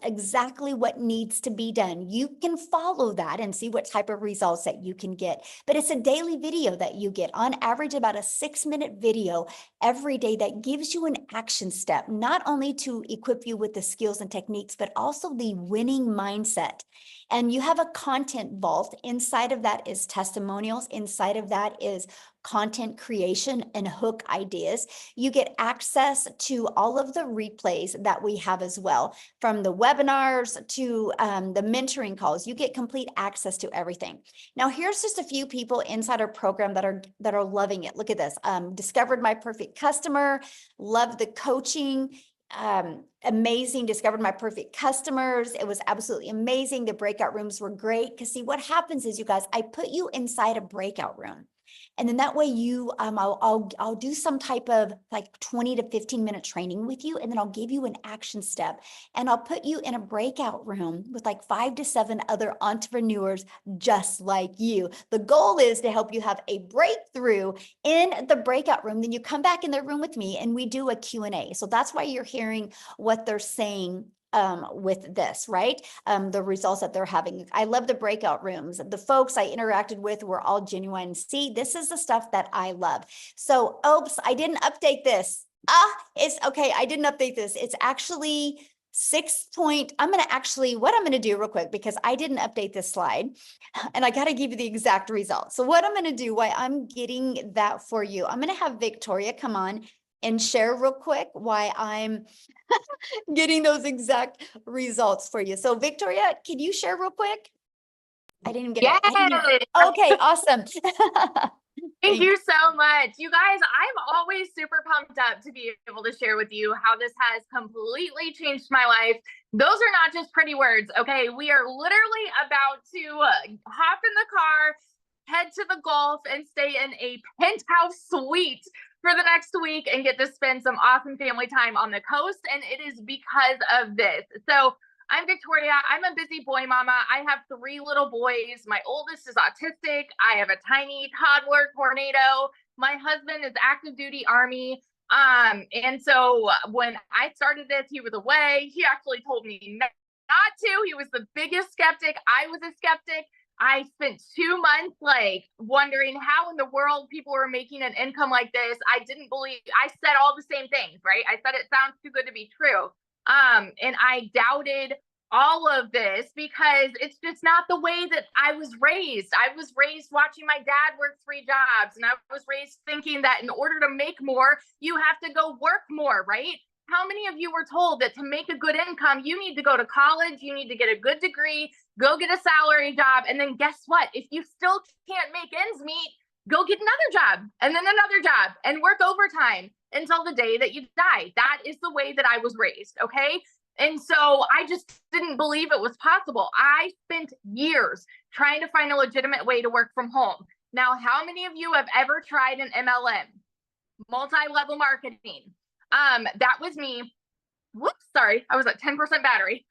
exactly what needs to be done. You can follow that and see what type of results that you can get. But it's a daily video that you get, on average about a 6-minute video every day that gives you an action step, not only to equip you with the skills and techniques, but also the winning mindset. And you have a content vault. Inside of that is testimonials. Inside of that is content creation and hook ideas. You get access to all of the replays that we have as well, from the webinars to the mentoring calls. You get complete access to everything. Now, here's just a few people inside our program that are loving it. Look at this. Discovered my perfect customer, love the coaching. Amazing, discovered my perfect customers. It was absolutely amazing. The breakout rooms were great. Because see, what happens is, you guys, I put you inside a breakout room. And then that way you, I'll do some type of like 20 to 15 minute training with you. And then I'll give you an action step and I'll put you in a breakout room with like 5 to 7 other entrepreneurs just like you. The goal is to help you have a breakthrough in the breakout room. Then you come back in the room with me and we do a Q&A. So that's why you're hearing what they're saying with this, right? The results that they're having. I love the breakout rooms. The folks I interacted with were all genuine. See, this is the stuff that I love. So, oops, I didn't update this. It's okay. I didn't update this. It's actually what I'm going to do real quick, because I didn't update this slide and I got to give you the exact results. So what I'm going to do, why I'm getting that for you, I'm going to have Victoria come on. and share real quick why I'm getting those exact results for you. So Victoria, can you share real quick? I didn't get it. Yes. Okay, awesome. Thank you so much. You guys, I'm always super pumped up to be able to share with you how this has completely changed my life. Those are not just pretty words, okay? We are literally about to hop in the car, head to the Gulf, and stay in a penthouse suite for the next week and get to spend some awesome family time on the coast. And it is because of this. So I'm Victoria. I'm a busy boy mama. I have 3 little boys. My oldest is autistic. I have a tiny toddler tornado. My husband is active duty Army. And so when I started this, he was away. He actually told me not to. He was the biggest skeptic. I was a skeptic. I spent 2 months like wondering how in the world people were making an income like this. I didn't believe, I said all the same things, right? I said it sounds too good to be true. And I doubted all of this because it's just not the way that I was raised. I was raised watching my dad work 3 jobs, and I was raised thinking that in order to make more, you have to go work more, right? How many of you were told that to make a good income, you need to go to college, you need to get a good degree, go get a salary job, and then guess what? If you still can't make ends meet, go get another job and then another job and work overtime until the day that you die. That is the way that I was raised, okay? And so I just didn't believe it was possible. I spent years trying to find a legitimate way to work from home. Now, how many of you have ever tried an MLM, multi-level marketing? That was me. Whoops, sorry, I was at 10% battery.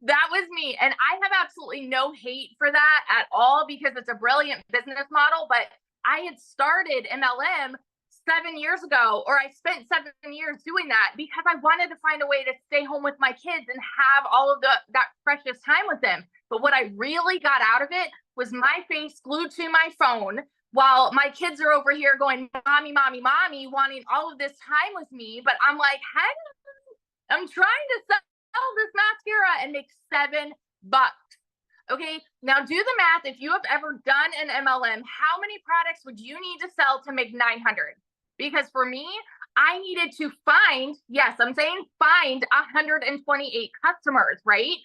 That was me. And I have absolutely no hate for that at all because it's a brilliant business model. But I had started MLM 7 years ago, or I spent 7 years doing that because I wanted to find a way to stay home with my kids and have all of that precious time with them. But what I really got out of it was my face glued to my phone while my kids are over here going, mommy, mommy, mommy, wanting all of this time with me. But I'm like, hey, I'm trying to sell this mascara and make $7. Okay, now do the math. If you have ever done an MLM, how many products would you need to sell to make 900? Because for me, I needed to find, yes, I'm saying find 128 customers, right?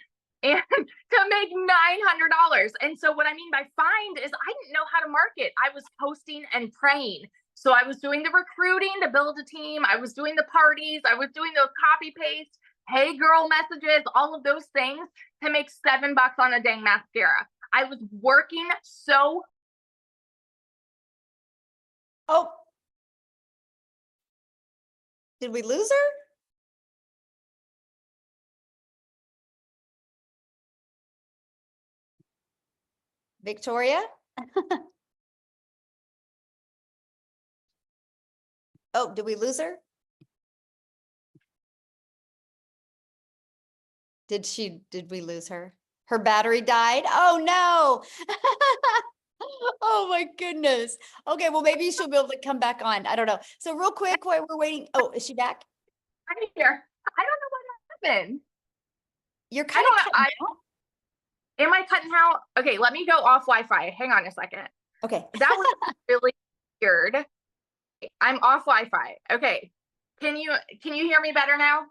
And to make $900. And so what I mean by find is I didn't know how to market. I was posting and praying. So I was doing the recruiting to build a team. I was doing the parties. I was doing those copy paste, hey girl messages, all of those things to make $7 on a dang mascara. I was working so. Oh, did we lose her? Victoria? Oh, did we lose her? Did we lose her? Her battery died? Oh no. Oh my goodness. Okay, well maybe she'll be able to come back on. I don't know. So real quick while we're waiting. Oh, is she back? I'm here. I don't know what happened. You're kind of cutting out. Am I cutting out? Okay, let me go off Wi-Fi. Hang on a second. Okay. That was really weird. I'm off Wi-Fi. Okay. Can you hear me better now?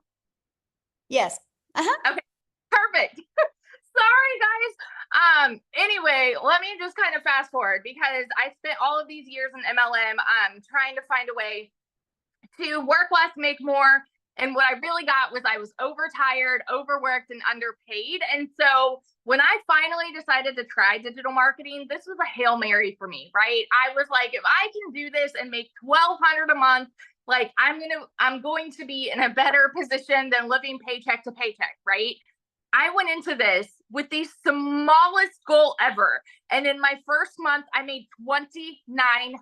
Yes. Okay. Perfect. Sorry, guys. Anyway, let me just kind of fast forward because I spent all of these years in MLM trying to find a way to work less, make more. And what I really got was I was overtired, overworked, and underpaid. And so when I finally decided to try digital marketing, this was a Hail Mary for me, right? I was like, if I can do this and make $1,200 a month, like I'm going to be in a better position than living paycheck to paycheck, right? I went into this with the smallest goal ever. And in my first month, I made $29,000.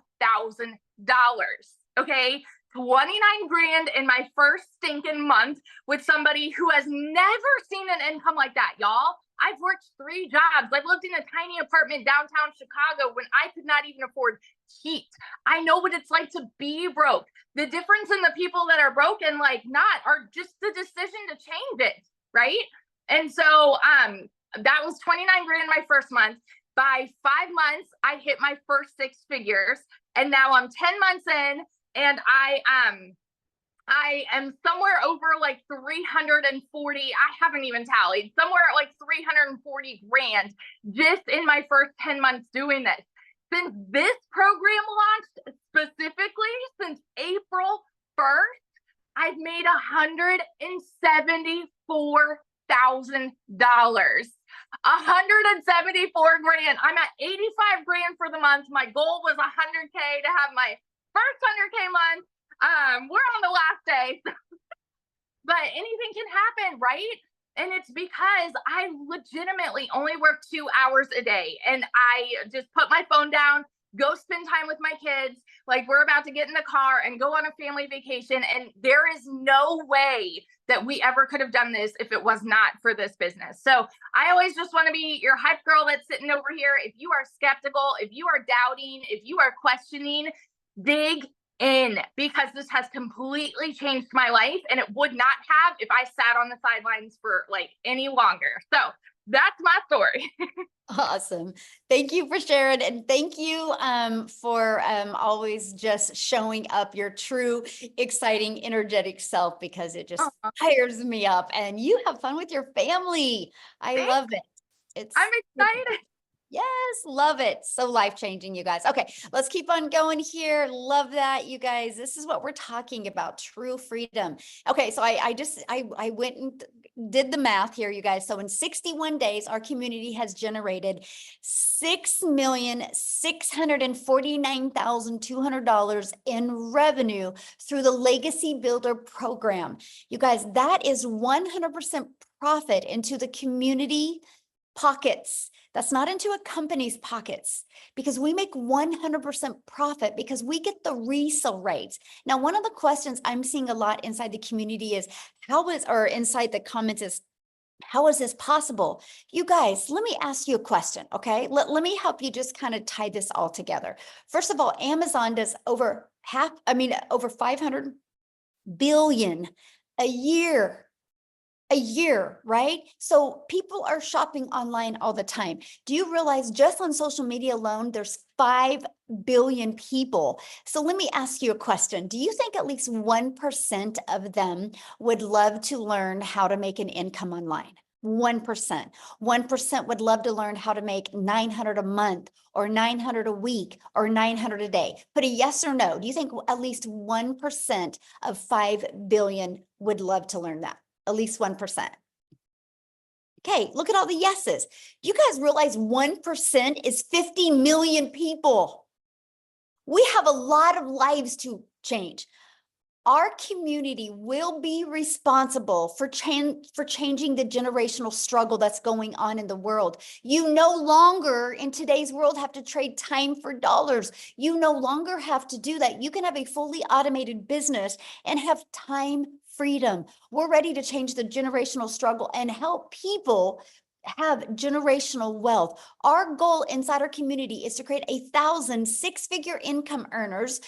Okay. 29 grand in my first stinking month with somebody who has never seen an income like that, y'all. I've worked 3 jobs. I've lived in a tiny apartment downtown Chicago when I could not even afford heat. I know what it's like to be broke. The difference in the people that are broke and like not are just the decision to change it, right? And so that was 29 grand my first month. By 5 months, I hit my first 6 figures. And now I'm 10 months in and I am somewhere over like 340. I haven't even tallied, somewhere at like 340 grand just in my first 10 months doing this. Since this program launched, specifically since April 1st, I've made $174,000. 174 grand. I'm at 85 grand for the month. My goal was 100K to have my first 100K month. We're on the last day, but anything can happen, right? And it's because I legitimately only work 2 hours a day, and I just put my phone down, go spend time with my kids. Like, we're about to get in the car and go on a family vacation. And there is no way that we ever could have done this if it was not for this business. So I always just want to be your hype girl that's sitting over here. If you are skeptical, if you are doubting, if you are questioning, dig in, because this has completely changed my life, and it would not have if I sat on the sidelines for like any longer. So that's my story. Awesome. Thank you for sharing. And thank you for always just showing up your true, exciting, energetic self, because it just fires me up, and you have fun with your family. I love it. I'm excited. Yes, love it. So life-changing, you guys. Okay, let's keep on going here. Love that, you guys. This is what we're talking about, true freedom. Okay, so I went and did the math here, you guys. So in 61 days, our community has generated $6,649,200 in revenue through the Legacy Builder program. You guys, that is 100% profit into the community pockets. That's not into a company's pockets, because we make 100% profit because we get the resale rates. Now, one of the questions I'm seeing a lot inside the community is inside the comments is, how is this possible? You guys, let me ask you a question, okay? Let me help you just kind of tie this all together. First of all, Amazon does over 500 billion a year. Right? So people are shopping online all the time. Do you realize just on social media alone, there's 5 billion people? So let me ask you a question. Do you think at least 1% of them would love to learn how to make an income online? 1%. 1% would love to learn how to make 900 a month, or 900 a week, or 900 a day. Put a yes or no. Do you think at least 1% of 5 billion would love to learn that? At least 1%. Okay, look at all the yeses. You guys realize 1% is 50 million people. We have a lot of lives to change. Our community will be responsible for changing the generational struggle that's going on in the world. You no longer in today's world have to trade time for dollars. You no longer have to do that. You can have a fully automated business and have time freedom. We're ready to change the generational struggle and help people have generational wealth. Our goal inside our community is to create 1,000 six-figure income earners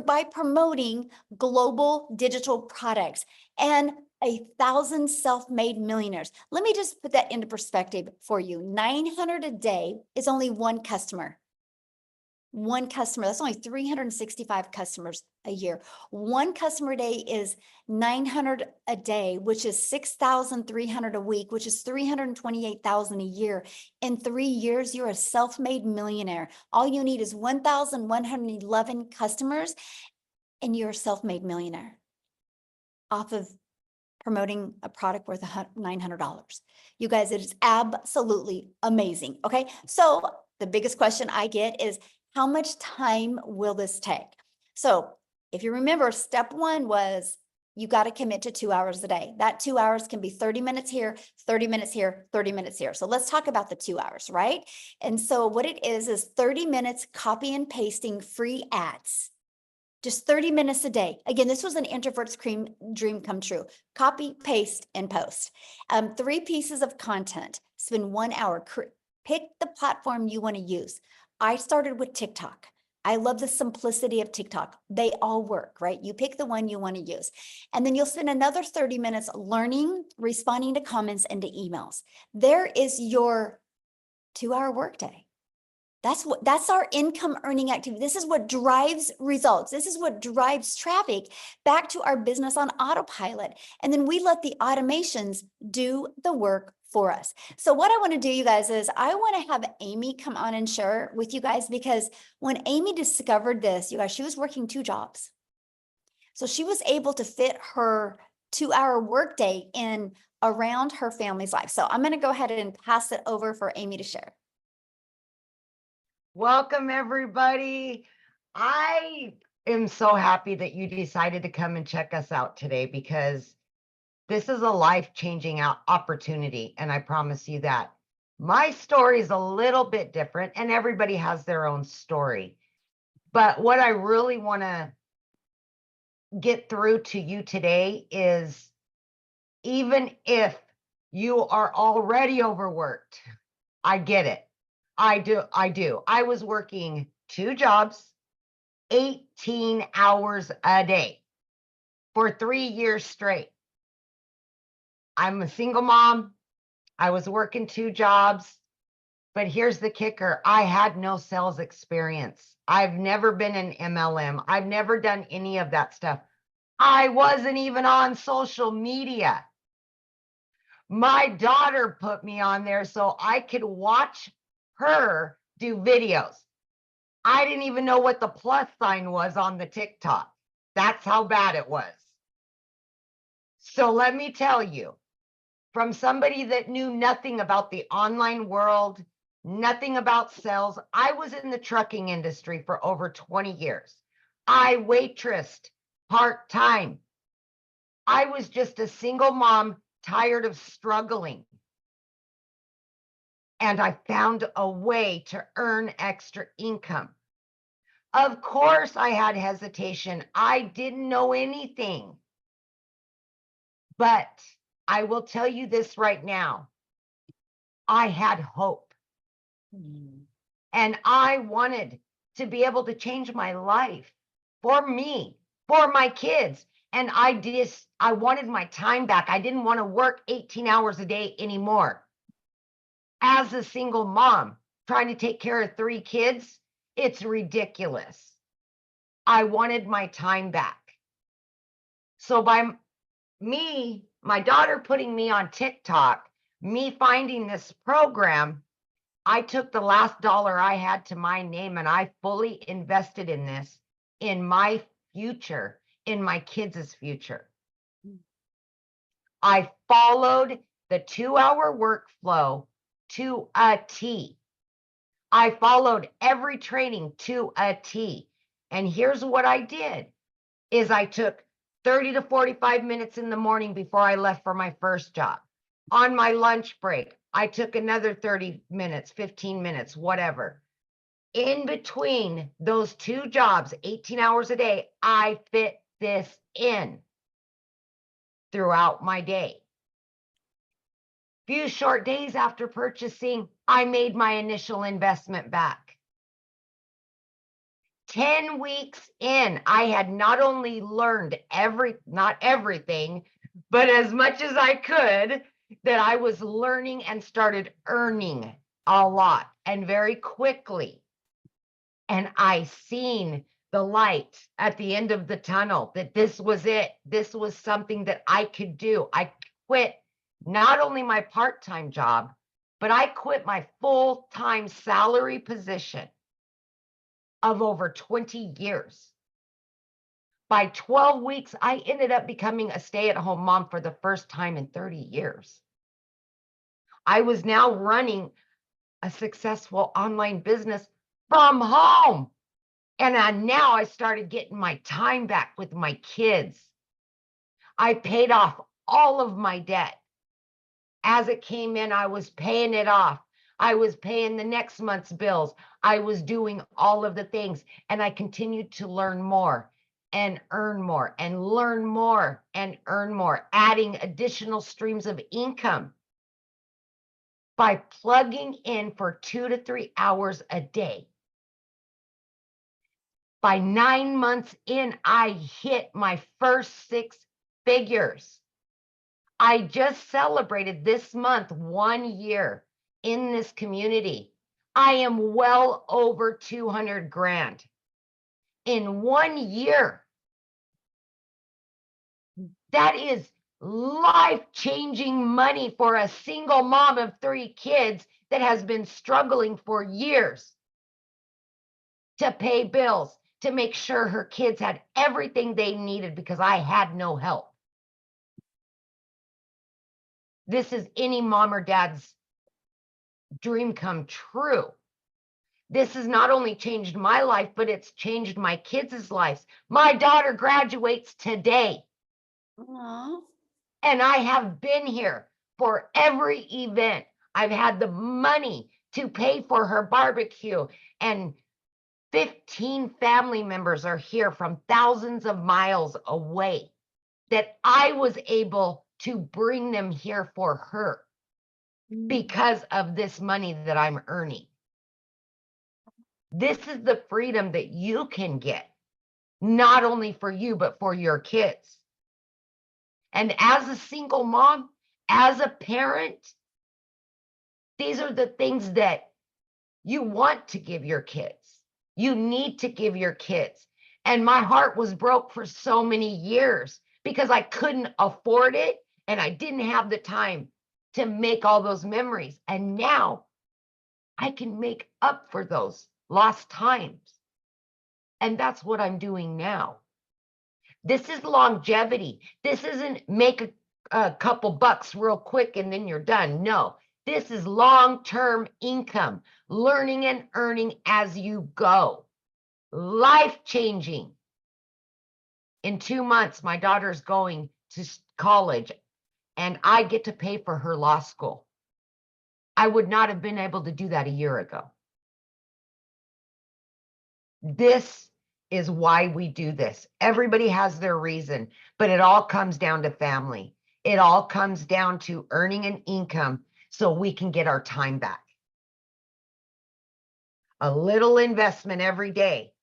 by promoting global digital products, and 1,000 self-made millionaires. Let me just put that into perspective for you. 900 a day is only one customer. One customer, that's only 365 customers a year. One customer a day is 900 a day, which is 6,300 a week, which is 328,000 a year. In 3 years, you're a self-made millionaire. All you need is 1,111 customers, and you're a self-made millionaire off of promoting a product worth $900. You guys, it is absolutely amazing. Okay, so the biggest question I get is, how much time will this take? So if you remember, step one was you got to commit to 2 hours a day. That 2 hours can be 30 minutes here, 30 minutes here, 30 minutes here. So let's talk about the 2 hours, right? And so what it is 30 minutes copy and pasting free ads. Just 30 minutes a day. Again, this was an introvert's dream come true. Copy, paste, and post. 3 pieces of content. Spend 1 hour. Pick the platform you want to use. I started with TikTok. I love the simplicity of TikTok. They all work, right? You pick the one you want to use. And then you'll spend another 30 minutes learning, responding to comments and to emails. There is your 2-hour workday. That's our income earning activity. This is what drives results. This is what drives traffic back to our business on autopilot. And then we let the automations do the work for us. So what I want to do, you guys, is I want to have Amy come on and share with you guys, because when Amy discovered this, you guys, she was working 2 jobs. So she was able to fit her 2-hour workday in around her family's life. So I'm going to go ahead and pass it over for Amy to share. Welcome, everybody. I am so happy that you decided to come and check us out today, because this is a life-changing opportunity, and I promise you that. My story is a little bit different, and everybody has their own story. But what I really want to get through to you today is, even if you are already overworked, I get it. I do. I was working 2 jobs, 18 hours a day for 3 years straight. I'm a single mom. I was working 2 jobs, but here's the kicker. I had no sales experience. I've never been an MLM. I've never done any of that stuff. I wasn't even on social media. My daughter put me on there so I could watch her do videos. I didn't even know what the plus sign was on the TikTok. That's how bad it was. So let me tell you, from somebody that knew nothing about the online world, nothing about sales, I was in the trucking industry for over 20 years. I waitressed part-time. I was just a single mom, tired of struggling. And I found a way to earn extra income. Of course, I had hesitation. I didn't know anything. But I will tell you this right now. I had hope. And I wanted to be able to change my life for me, for my kids. And I wanted my time back. I didn't want to work 18 hours a day anymore. As a single mom, trying to take care of 3 kids, it's ridiculous. I wanted my time back. So by me, my daughter putting me on TikTok, me finding this program, I took the last dollar I had to my name and I fully invested in this, in my future, in my kids' future. I followed the 2-hour workflow to a T. I followed every training to a T. And here's what I did, is I took 30 to 45 minutes in the morning before I left for my first job. On my lunch break, I took another 30 minutes, 15 minutes, whatever. In between those 2 jobs, 18 hours a day, I fit this in throughout my day. Few short days after purchasing, I made my initial investment back. 10 weeks in, I had not only learned not everything, but as much as I could, that I was learning and started earning a lot and very quickly. And I seen the light at the end of the tunnel, that this was it. This was something that I could do. I quit not only my part-time job, but I quit my full-time salary position of over 20 years. By 12 weeks, I ended up becoming a stay-at-home mom for the first time in 30 years. I was now running a successful online business from home. And now I started getting my time back with my kids. I paid off all of my debt. As it came in, I was paying it off. I was paying the next month's bills. I was doing all of the things, and I continued to learn more and earn more and learn more and earn more, adding additional streams of income by plugging in for 2 to 3 hours a day. By 9 months in, I hit my first 6 figures. I just celebrated this month 1 year in this community. I am well over 200 grand in 1 year. That is life-changing money for a single mom of 3 kids that has been struggling for years to pay bills, to make sure her kids had everything they needed because I had no help. This is any mom or dad's dream come true. This has not only changed my life, but it's changed my kids' lives. My daughter graduates today. Aw. And I have been here for every event. I've had the money to pay for her barbecue, and 15 family members are here from thousands of miles away that I was able to bring them here for her because of this money that I'm earning. This is the freedom that you can get, not only for you, but for your kids. And as a single mom, as a parent, these are the things that you want to give your kids. You need to give your kids. And my heart was broke for so many years because I couldn't afford it and I didn't have the time to make all those memories. And now I can make up for those lost times. And that's what I'm doing now. This is longevity. This isn't make a couple bucks real quick and then you're done. No, this is long-term income, learning and earning as you go. Life-changing. In 2 months, my daughter's going to college and I get to pay for her law school. I would not have been able to do that a year ago. This is why we do this. Everybody has their reason, but it all comes down to family. It all comes down to earning an income so we can get our time back. A little investment every day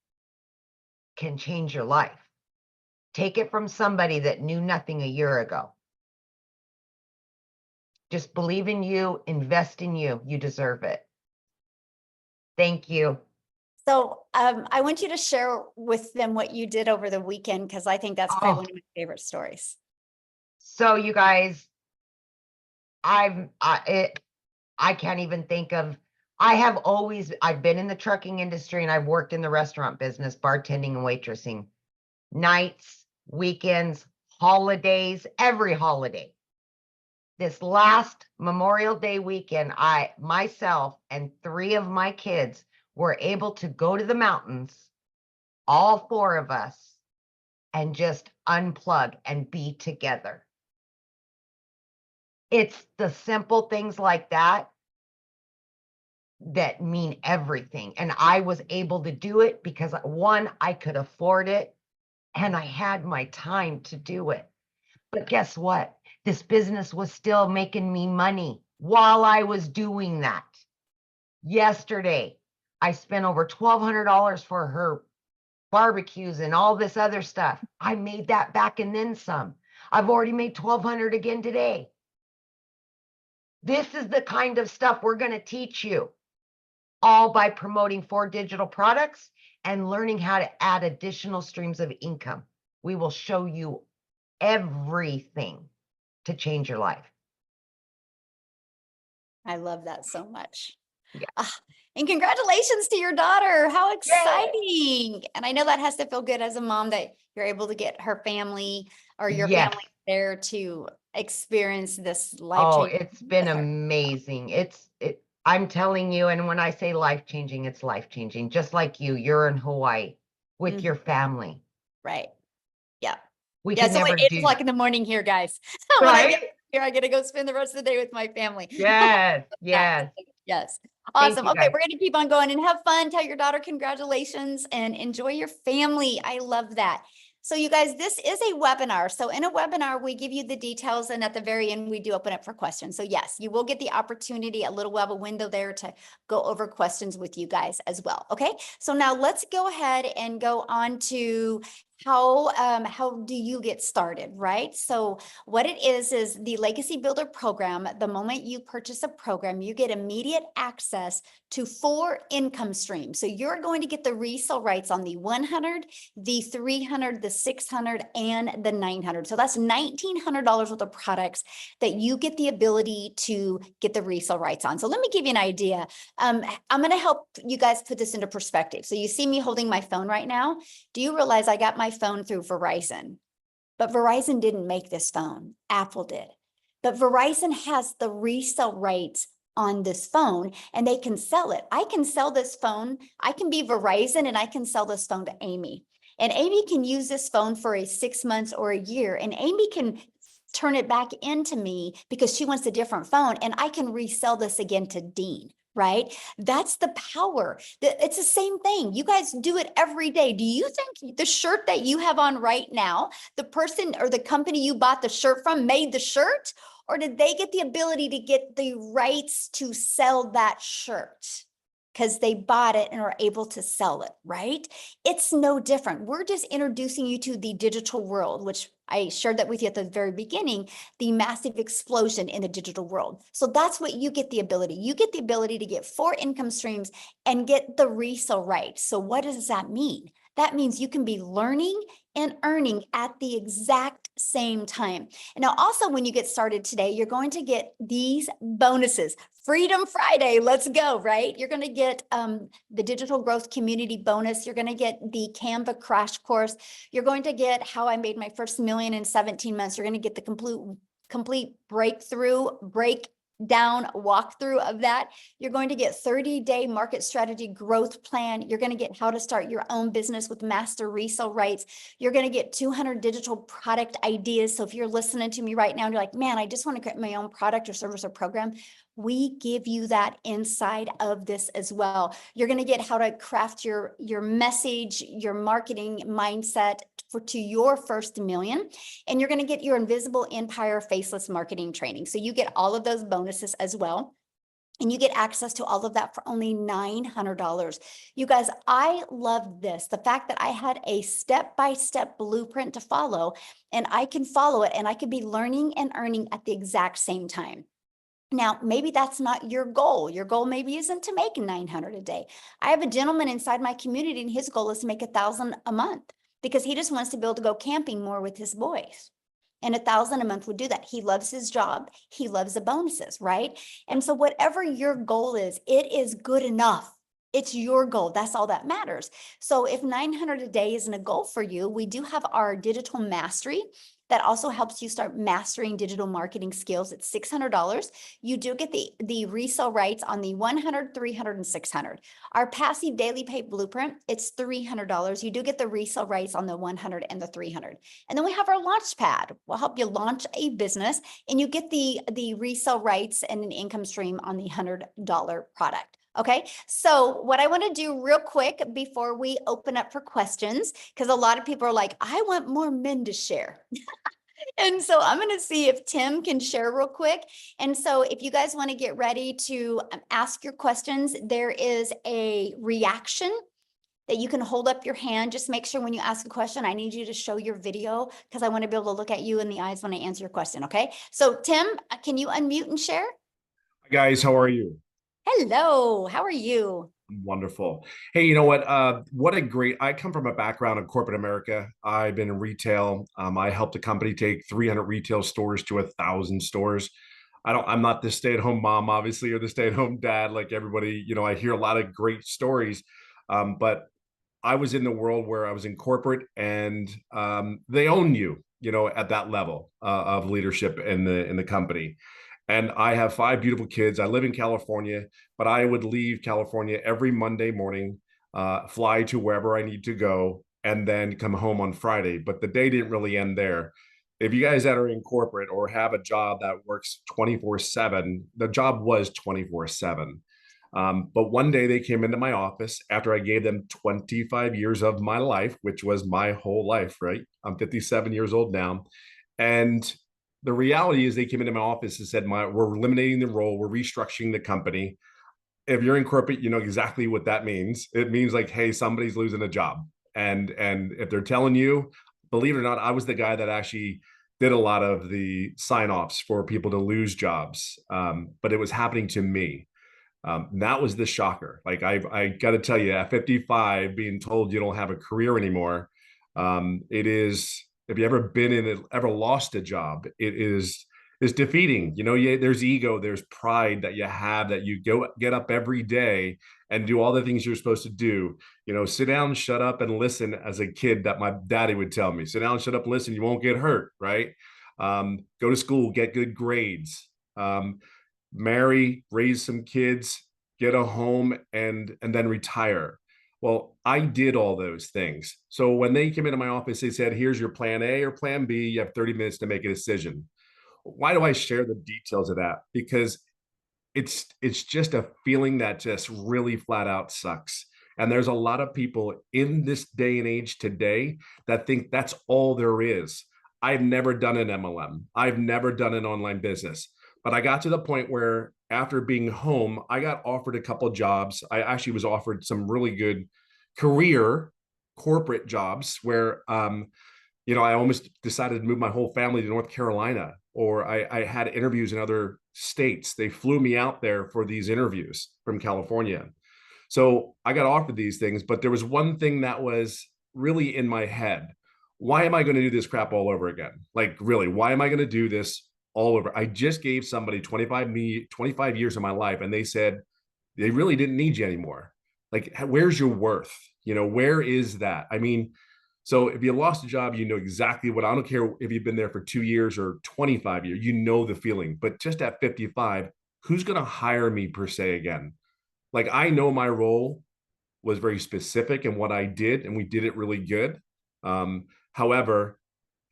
can change your life. Take it from somebody that knew nothing a year ago. Just believe in you, invest in you. You deserve it. Thank you. So I want you to share with them what you did over the weekend, because I think that's probably one of my favorite stories. So you guys, I can't even think of, I've been in the trucking industry and I've worked in the restaurant business, bartending and waitressing, nights, weekends, holidays, every holiday. This last Memorial Day weekend, myself and 3 of my kids were able to go to the mountains, all 4 of us, and just unplug and be together. It's the simple things like that that mean everything. And I was able to do it because 1, I could afford it and I had my time to do it. But guess what? This business was still making me money while I was doing that. Yesterday, I spent over $1,200 for her barbecues and all this other stuff. I made that back and then some. I've already made $1,200 again today. This is the kind of stuff we're going to teach you, all by promoting 4 digital products and learning how to add additional streams of income. We will show you everything to change your life. I love that so much. Yeah. And congratulations to your daughter. How exciting. And I know that has to feel good as a mom that you're able to get her family or your family there to experience this life. Oh, it's been amazing. I'm telling you, and when I say life-changing, it's life-changing. Just like you're in Hawaii with your family. Right. Yeah. We Yeah, can so never like 8 do o'clock in the morning here, guys. When I get here, I get to go spend the rest of the day with my family. Yes, yes. Yes. Thank Awesome. you, Okay, guys. we're going to keep on going and have fun. Tell your daughter congratulations and enjoy your family. I love that. So you guys, this is a webinar. So in a webinar, we give you the details, and at the very end, we do open up for questions. So yes, you will get the opportunity, a little while, a window there to go over questions with you guys as well. Okay, so now let's go ahead and go on to how do you get started, right? So what it is the Legacy Builder program. The moment you purchase a program, you get immediate access to 4 income streams. So you're going to get the resale rights on the 100, the 300, the 600, and the 900. So that's $1,900 worth of products that you get the ability to get the resale rights on. So let me give you an idea. I'm going to help you guys put this into perspective. So you see me holding my phone right now. Do you realize I got my phone through Verizon? But Verizon didn't make this phone. Apple did. But Verizon has the resale rights on this phone and they can sell it. I can sell this phone. I can be Verizon and I can sell this phone to Amy. And Amy can use this phone for a 6 months or a year. And Amy can turn it back into me because she wants a different phone. And I can resell this again to Dean. Right? That's the power. It's the same thing. You guys do it every day. Do you think the shirt that you have on right now, the person or the company you bought the shirt from made the shirt, or did they get the ability to get the rights to sell that shirt? Because they bought it and are able to sell it, right? It's no different. We're just introducing you to the digital world, which I shared that with you at the very beginning, the massive explosion in the digital world. So that's what you get the ability. You get the ability to get 4 income streams and get the resale rights. So what does that mean? That means you can be learning and earning at the exact same time. And now also when you get started today, you're going to get these bonuses. Freedom Friday, let's go, right? You're going to get the digital growth community bonus. You're going to get the Canva crash course. You're going to get how I made my first million in 17 months. You're going to get the complete breakdown walkthrough of that. You're going to get 30-day market strategy growth plan. You're going to get how to start your own business with master resale rights. You're going to get 200 digital product ideas. So if you're listening to me right now and you're like, man, I just want to create my own product or service or program, we give you that inside of this as well. You're going to get how to craft your message, your marketing mindset to your first million. And you're going to get your invisible empire faceless marketing training. So you get all of those bonuses as well. And you get access to all of that for only $900. You guys, I love this. The fact that I had a step-by-step blueprint to follow, and I can follow it, and I could be learning and earning at the exact same time. Now, maybe that's not your goal. Your goal maybe isn't to make 900 a day. I have a gentleman inside my community and his goal is to make 1,000 a month because he just wants to be able to go camping more with his boys. And 1,000 a month would do that. He loves his job. He loves the bonuses, right? And so whatever your goal is, it is good enough. It's your goal. That's all that matters. So if 900 a day isn't a goal for you, we do have our digital mastery that also helps you start mastering digital marketing skills. It's $600. You do get the resale rights on the 100, 300, and 600. Our passive daily pay blueprint, it's $300. You do get the resale rights on the 100 and the 300. And then we have our launch pad. We'll help you launch a business and you get the resale rights and an income stream on the $100 product. Okay, so what I want to do real quick before we open up for questions, because a lot of people are like, I want more men to share. And so I'm going to see if Tim can share real quick. And so if you guys want to get ready to ask your questions, there is a reaction that you can hold up your hand. Just make sure when you ask a question, I need you to show your video because I want to be able to look at you in the eyes when I answer your question. Okay, so Tim, can you unmute and share? Hi guys, how are you? Hello, how are you? Wonderful. Hey, you know what a great, I come from a background in corporate America. I've been in retail. I helped a company take 300 retail stores to 1,000 stores. I'm not the stay-at-home mom, obviously, or the stay-at-home dad, like everybody, I hear a lot of great stories. But I was in the world where I was in corporate and they own you, at that level of leadership in the company. And I have 5 beautiful kids. I live in California, but I would leave California every Monday morning, fly to wherever I need to go, and then come home on Friday. But the day didn't really end there. If you guys that are in corporate or have a job that works 24/7, the job was 24/7. But one day they came into my office after I gave them 25 years of my life, which was my whole life, right? I'm 57 years old now. And the reality is they came into my office and said, we're eliminating the role, we're restructuring the company. If you're in corporate, you know exactly what that means. It means like, hey, somebody's losing a job. And if they're telling you, believe it or not, I was the guy that actually did a lot of the sign-offs for people to lose jobs. But it was happening to me. That was the shocker. Like I got to tell you, at 55, being told you don't have a career anymore, it is. If you ever been in it, ever lost a job, it's defeating. You know, there's ego, there's pride that you have, that you get up every day and do all the things you're supposed to do. You know, sit down, shut up, and listen. As a kid, that my daddy would tell me, sit down, shut up, listen. You won't get hurt, right? Go to school, get good grades. Marry, raise some kids, get a home, and then retire. Well, I did all those things. So when they came into my office, they said, here's your plan A or plan B. You have 30 minutes to make a decision. Why do I share the details of that? Because it's just a feeling that just really flat out sucks. And there's a lot of people in this day and age today that think that's all there is. I've never done an MLM. I've never done an online business. But I got to the point where after being home, I got offered a couple of jobs. I actually was offered some really good career corporate jobs where, you know, I almost decided to move my whole family to North Carolina, or I had interviews in other states. They flew me out there for these interviews from California. So I got offered these things, but there was one thing that was really in my head. Why am I going to do this crap all over again? Like, really, why am I going to do this all over? I just gave somebody 25 years of my life, and they said they really didn't need you anymore. Like, where's your worth? You know, where is that? I mean, so if you lost a job, you know exactly what, I don't care if you've been there for 2 years or 25 years, you know the feeling. But just at 55, who's going to hire me per se again? Like, I know my role was very specific in what I did, and we did it really good. However,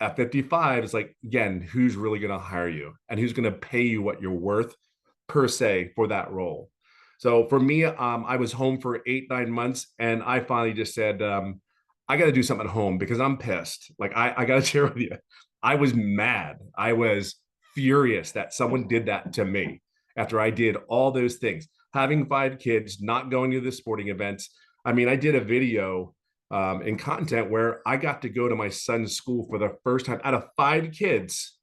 at 55, it's like, again, who's really going to hire you and who's going to pay you what you're worth per se for that role? So for me, I was home for 8-9 months, and I finally just said, I got to do something at home because I'm pissed. Like, I got to share with you, I was mad. I was furious that someone did that to me after I did all those things. Having 5 kids, not going to the sporting events. I mean, I did a video in content where I got to go to my son's school for the first time. Out of 5 kids,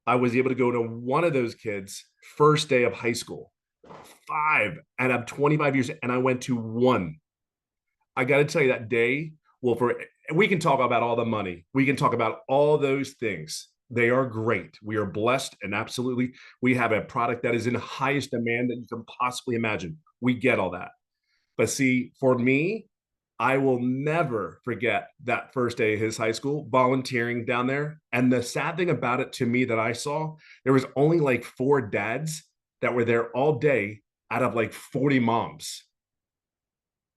I was able to go to one of those kids' first day of high school. 5, and I'm 25 years, and I went to one. I got to tell you, that day, well, we can talk about all the money. We can talk about all those things. They are great. We are blessed, and absolutely, we have a product that is in highest demand that you can possibly imagine. We get all that. But see, for me, I will never forget that first day of his high school, volunteering down there. And the sad thing about it to me that I saw, there was only like 4 dads that were there all day out of like 40 moms.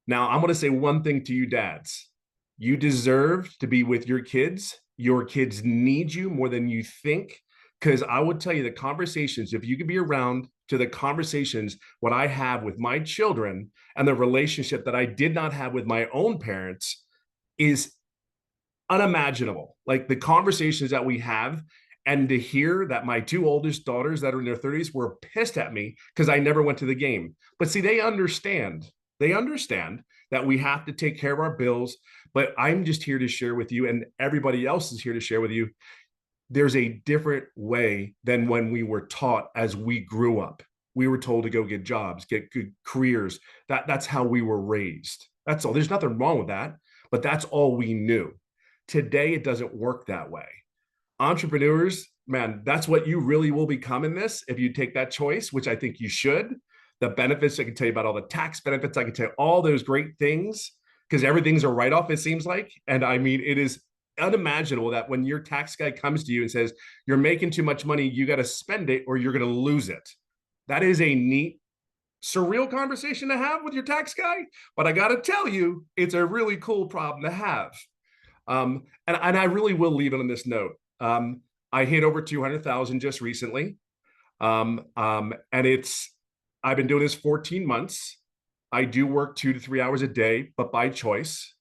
Now, I'm going to say one thing to you dads. You deserve to be with your kids. Your kids need you more than you think. Because I would tell you, the conversations, if you could be around to the conversations, what I have with my children and the relationship that I did not have with my own parents is unimaginable. Like, the conversations that we have, and to hear that my 2 oldest daughters that are in their 30s were pissed at me because I never went to the game. But see, they understand that we have to take care of our bills. But I'm just here to share with you, and everybody else is here to share with you, there's a different way than when we were taught as we grew up. We were told to go get jobs, get good careers. That's how we were raised. That's all. There's nothing wrong with that, but that's all we knew. Today, it doesn't work that way. Entrepreneurs, man, that's what you really will become in this if you take that choice, which I think you should. The benefits, I can tell you about all the tax benefits. I can tell you all those great things because everything's a write-off, it seems like. And I mean, it is unimaginable that when your tax guy comes to you and says, you're making too much money, you got to spend it or you're going to lose it. That is a neat, surreal conversation to have with your tax guy. But I got to tell you, it's a really cool problem to have. And I really will leave it on this note. I hit over 200,000 just recently. And I've been doing this 14 months. I do work 2 to 3 hours a day, but by choice.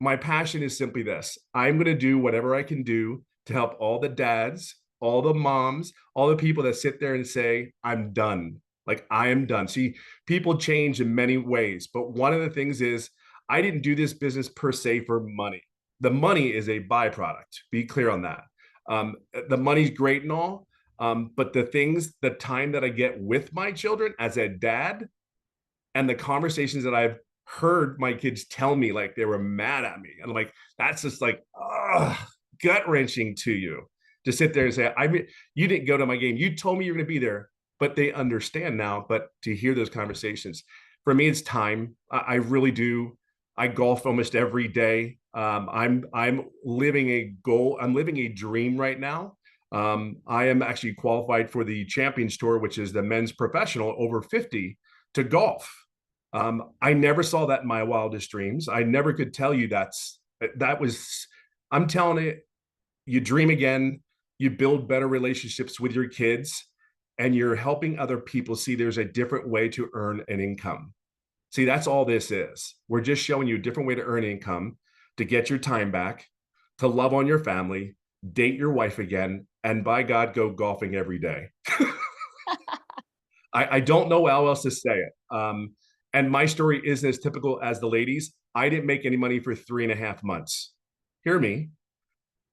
My passion is simply this. I'm going to do whatever I can do to help all the dads, all the moms, all the people that sit there and say, I'm done. Like, I am done. See, people change in many ways, but one of the things is I didn't do this business per se for money. The money is a byproduct. Be clear on that. The money's great and all, but the time that I get with my children as a dad, and the conversations that I've heard my kids tell me, like they were mad at me, and I'm like, that's just like gut wrenching to you to sit there and say, you didn't go to my game. You told me you're going to be there, but they understand now. But to hear those conversations, for me, it's time. I really do. I golf almost every day. I'm living a goal. I'm living a dream right now. I am actually qualified for the Champions Tour, which is the men's professional over 50 to golf. I never saw that in my wildest dreams. I never could tell you I'm telling it, you dream again, you build better relationships with your kids, and you're helping other people see there's a different way to earn an income. See, that's all this is. We're just showing you a different way to earn income, to get your time back, to love on your family, date your wife again, and by God, go golfing every day. I don't know how else to say it. And my story isn't as typical as the ladies. I didn't make any money for 3.5 months. Hear me.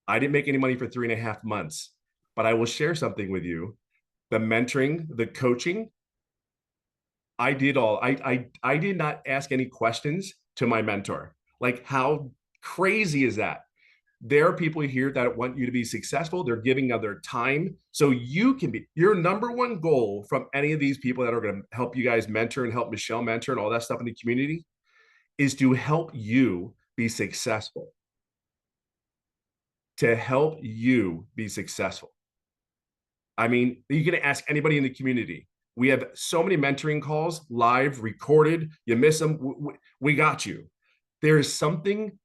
I didn't make any money for 3.5 months, but I will share something with you. The mentoring, the coaching, I did all. I did not ask any questions to my mentor. Like, how crazy is that? There are people here that want you to be successful. They're giving of their time so you can be. Your number one goal from any of these people that are going to help you guys mentor and help Michelle mentor and all that stuff in the community is to help you be successful. To help you be successful. I mean, you can ask anybody in the community. We have so many mentoring calls, live, recorded. You miss them, we got you. There is something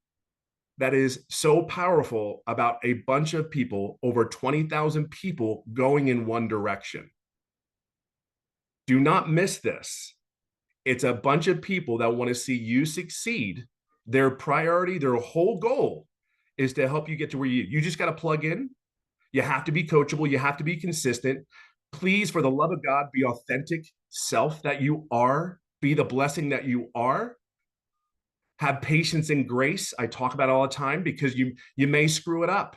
that is so powerful about a bunch of people, over 20,000 people going in one direction. Do not miss this. It's a bunch of people that want to see you succeed. Their priority, their whole goal is to help you get to where you just got to plug in. You have to be coachable. You have to be consistent. Please, for the love of God, be authentic self that you are. Be the blessing that you are. Have patience and grace. I talk about it all the time because you may screw it up.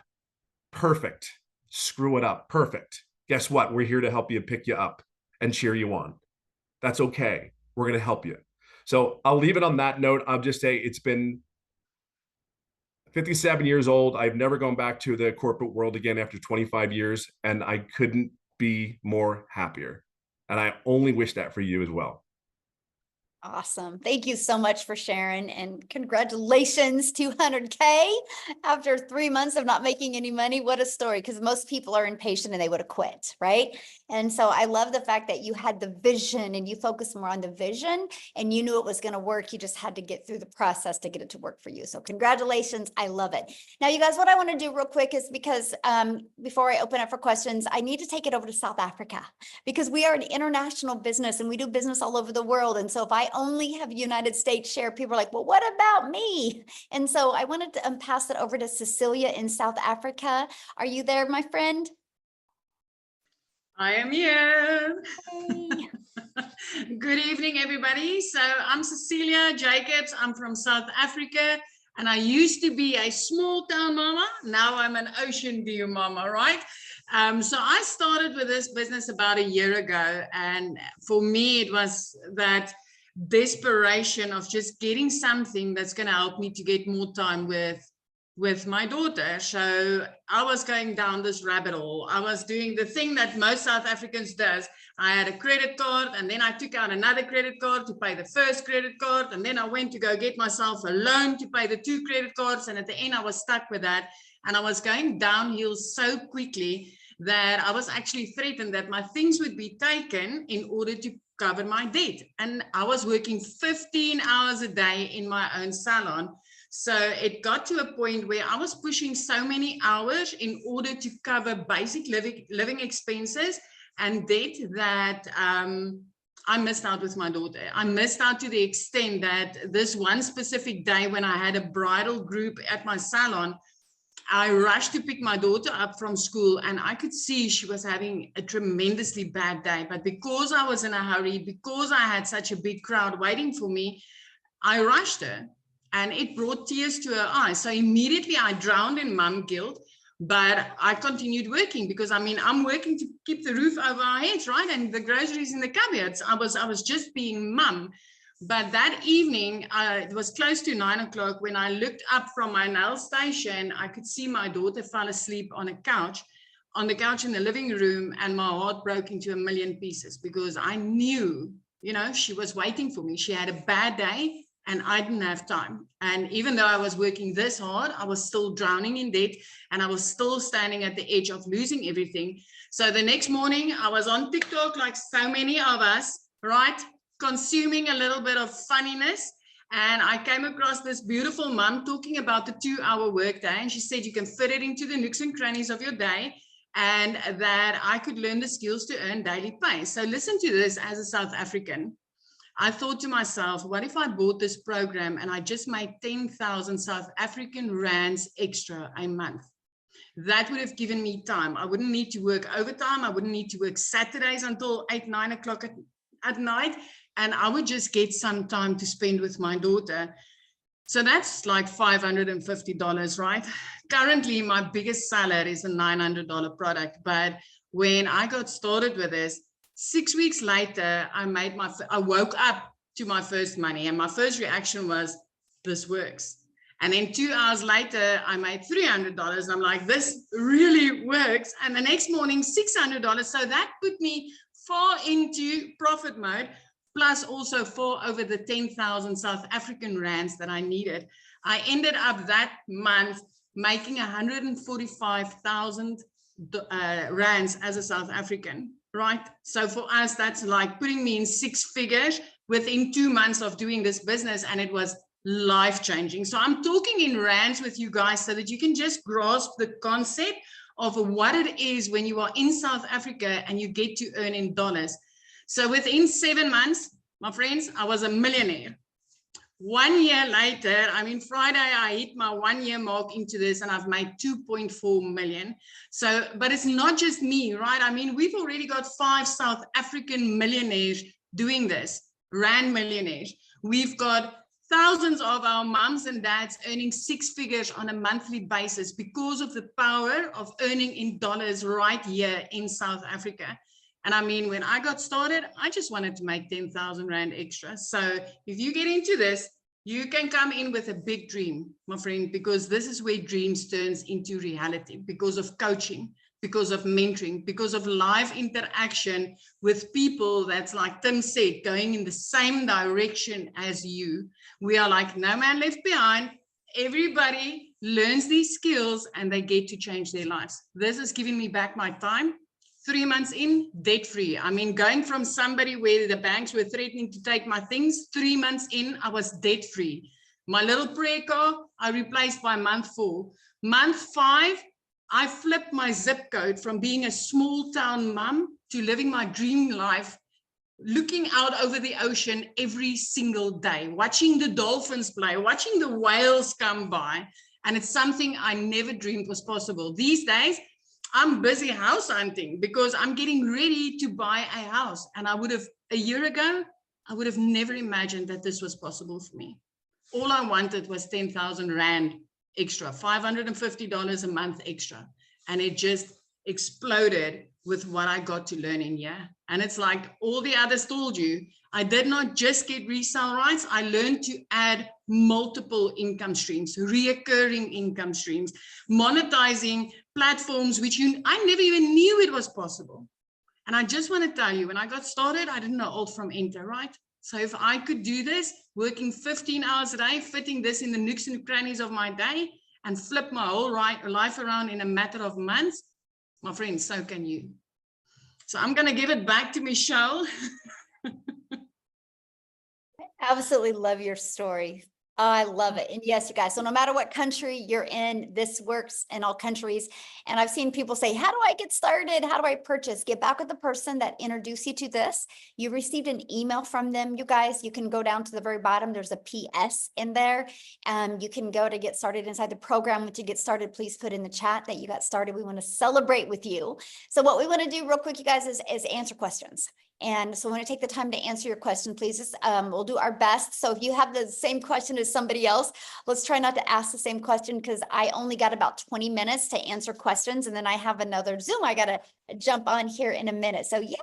Perfect. Screw it up. Perfect. Guess what? We're here to help you, pick you up, and cheer you on. That's okay. We're going to help you. So I'll leave it on that note. I'll just say it's been 57 years old. I've never gone back to the corporate world again after 25 years, and I couldn't be more happier. And I only wish that for you as well. Awesome. Thank you so much for sharing, and congratulations, 200K after 3 months of not making any money. What a story, because most people are impatient and they would have quit, right? And so I love the fact that you had the vision and you focused more on the vision and you knew it was going to work. You just had to get through the process to get it to work for you. So congratulations. I love it. Now, you guys, what I want to do real quick is because before I open up for questions, I need to take it over to South Africa because we are an international business and we do business all over the world. And so if I only have United States share, people are like, well, what about me? And so I wanted to pass it over to Cecilia in South Africa. Are you there, my friend? I am here. Hey. Good evening, everybody. So I'm Cecilia Jacobs. I'm from South Africa, and I used to be a small town mama. Now I'm an ocean view mama, right? So I started with this business about a year ago, and for me, it was that desperation of just getting something that's going to help me to get more time with my daughter. So I was going down this rabbit hole. I was doing the thing that most South Africans does. I had a credit card, and then I took out another credit card to pay the first credit card, and then I went to go get myself a loan to pay the 2 credit cards, and at the end I was stuck with that, and I was going downhill so quickly that I was actually threatened that my things would be taken in order to cover my debt. And I was working 15 hours a day in my own salon. So it got to a point where I was pushing so many hours in order to cover basic living expenses and debt that I missed out with my daughter. I missed out to the extent that this one specific day when I had a bridal group at my salon, I rushed to pick my daughter up from school, and I could see she was having a tremendously bad day. But because I was in a hurry, because I had such a big crowd waiting for me, I rushed her. and it brought tears to her eyes. So immediately I drowned in mom guilt, but I continued working because I mean, I'm working to keep the roof over our heads, right? And the groceries in the cupboards. I was just being mum. But that evening, it was close to 9 o'clock when I looked up from my nail station. I could see my daughter fall asleep on the couch in the living room, and my heart broke into a million pieces because I knew, you know, she was waiting for me. She had a bad day and I didn't have time. And even though I was working this hard, I was still drowning in debt and I was still standing at the edge of losing everything. So the next morning I was on TikTok like so many of us, right? Consuming a little bit of funniness. And I came across this beautiful mom talking about the 2-hour workday. And she said, you can fit it into the nooks and crannies of your day, and that I could learn the skills to earn daily pay. So listen to this. As a South African, I thought to myself, what if I bought this program and I just made 10,000 South African rands extra a month? That would have given me time. I wouldn't need to work overtime. I wouldn't need to work Saturdays until 8, 9 o'clock at night. And I would just get some time to spend with my daughter. So that's like $550, right? Currently, my biggest seller is a $900 product. But when I got started with this, 6 weeks later, I woke up to my first money. And my first reaction was, this works. And then 2 hours later, I made $300. And I'm like, this really works. And the next morning, $600. So that put me far into profit mode, plus also for over the 10,000 South African rands that I needed. I ended up that month making 145,000 rands as a South African, right? So for us, that's like putting me in 6 figures within 2 months of doing this business, and it was life-changing. So I'm talking in rands with you guys so that you can just grasp the concept of what it is when you are in South Africa and you get to earn in dollars. So within 7 months, my friends, I was a millionaire. 1 year later, I mean, Friday, I hit my 1 year mark into this and I've made 2.4 million. So, but it's not just me, right? I mean, we've already got 5 South African millionaires doing this, rand millionaires. We've got thousands of our moms and dads earning 6 figures on a monthly basis because of the power of earning in dollars right here in South Africa. And I mean, when I got started, I just wanted to make 10,000 Rand extra. So if you get into this, you can come in with a big dream, my friend, because this is where dreams turns into reality, because of coaching, because of mentoring, because of live interaction with people that's, like Tim said, going in the same direction as you. We are like no man left behind. Everybody learns these skills and they get to change their lives. This is giving me back my time. 3 months in, debt-free. I mean, going from somebody where the banks were threatening to take my things, 3 months in, I was debt-free. My little prayer car, I replaced by month 4. Month 5, I flipped my zip code from being a small town mom to living my dream life, looking out over the ocean every single day, watching the dolphins play, watching the whales come by. And it's something I never dreamed was possible. These days, I'm busy house hunting because I'm getting ready to buy a house. And a year ago, I would have never imagined that this was possible for me. All I wanted was 10,000 Rand extra, $550 a month extra. And it just exploded with what I got to learn in here. And it's like all the others told you, I did not just get resale rights. I learned to add multiple income streams, reoccurring income streams, monetizing platforms, which I never even knew it was possible. And I just want to tell you, when I got started, I didn't know alt from enter, right? So if I could do this, working 15 hours a day, fitting this in the nooks and crannies of my day, and flip my whole life around in a matter of months, my friends, so can you. So I'm going to give it back to Michelle. I absolutely love your story. I love it. And yes, you guys, so no matter what country you're in, this works in all countries. And I've seen people say, how do I get started? How do I purchase? Get back with the person that introduced you to this. You received an email from them, you guys. You can go down to the very bottom. There's a PS in there. You can go to get started inside the program. To get started, please put in the chat that you got started. We want to celebrate with you. So what we want to do real quick, you guys, is answer questions. And so we want to take the time to answer your question, please. We'll do our best. So if you have the same question as somebody else, let's try not to ask the same question, because I only got about 20 minutes to answer questions. And then I have another Zoom I got to jump on here in a minute. So yeah,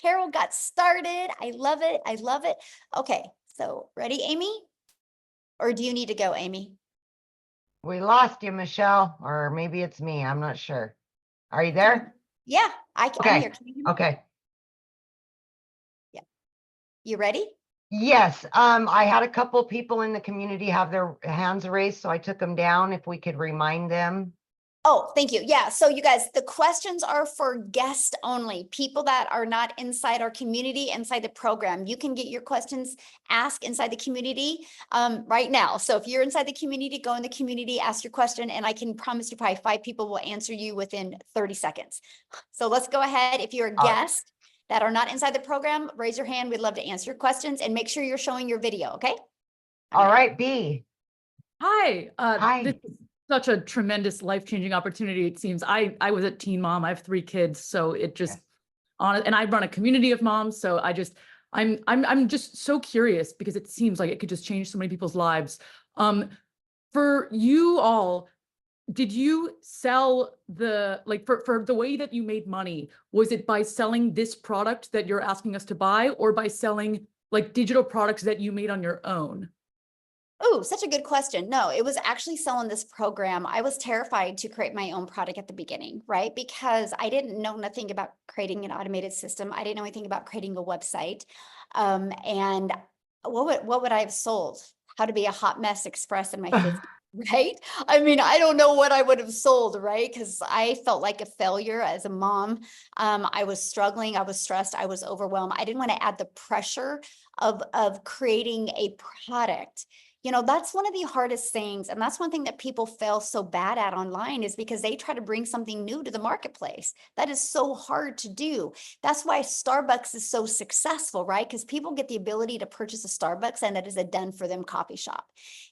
Carol got started. I love it. I love it. Okay, so ready, Amy? Or do you need to go, Amy? We lost you, Michelle, or maybe it's me. I'm not sure. Are you there? Yeah, I'm Okay. here. Can you hear me? Okay. You ready? Yes. I had a couple people in the community have their hands raised, so I took them down. If we could remind them. Oh, thank you. Yeah. So you guys, the questions are for guests only, people that are not inside our community, inside the program. You can get your questions asked inside the community right now. So if you're inside the community, go in the community, ask your question, and I can promise you probably 5 people will answer you within 30 seconds. So let's go ahead. If you're a guest that are not inside the program, raise your hand. We'd love to answer your questions, and make sure you're showing your video. Okay. All right, B. Hi. Hi. This is such a tremendous life-changing opportunity. It seems I was a teen mom. I have 3 kids, so it just and I run a community of moms. So I'm just so curious, because it seems like it could just change so many people's lives. For you all, did you sell for the way that you made money? Was it by selling this product that you're asking us to buy, or by selling like digital products that you made on your own? Oh, such a good question. No, it was actually selling this program. I was terrified to create my own product at the beginning, right? Because I didn't know nothing about creating an automated system. I didn't know anything about creating a website. And what would I have sold? How to be a hot mess express in my 50s, right? I mean, I don't know what I would have sold, right? Because I felt like a failure as a mom. I was struggling. I was stressed. I was overwhelmed. I didn't want to add the pressure of creating a product. You know, that's one of the hardest things. And that's one thing that people fail so bad at online, is because they try to bring something new to the marketplace. That is so hard to do. That's why Starbucks is so successful, right? Because people get the ability to purchase a Starbucks, and it is a done for them coffee shop.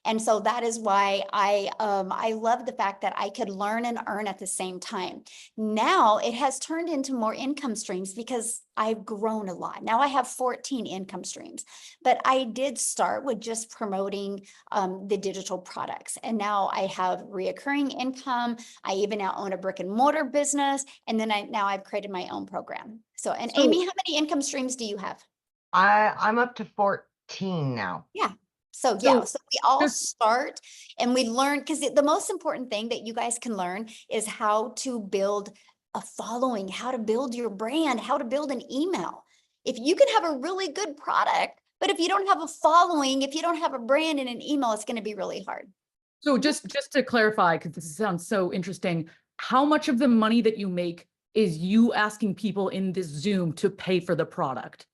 And so that is why I love the fact that I could learn and earn at the same time. Now it has turned into more income streams, because I've grown a lot. Now I have 14 income streams, but I did start with just promoting the digital products. And now I have reoccurring income. I even now own a brick and mortar business. And then now I've created my own program. So, Amy, how many income streams do you have? I'm up to 14 now. Yeah. So yeah, so we all start and we learn, because the most important thing that you guys can learn is how to build a following, how to build your brand, how to build an email. If you can have a really good product, but if you don't have a following, if you don't have a brand and an email, it's going to be really hard. So just to clarify, because this sounds so interesting, how much of the money that you make is you asking people in this Zoom to pay for the product?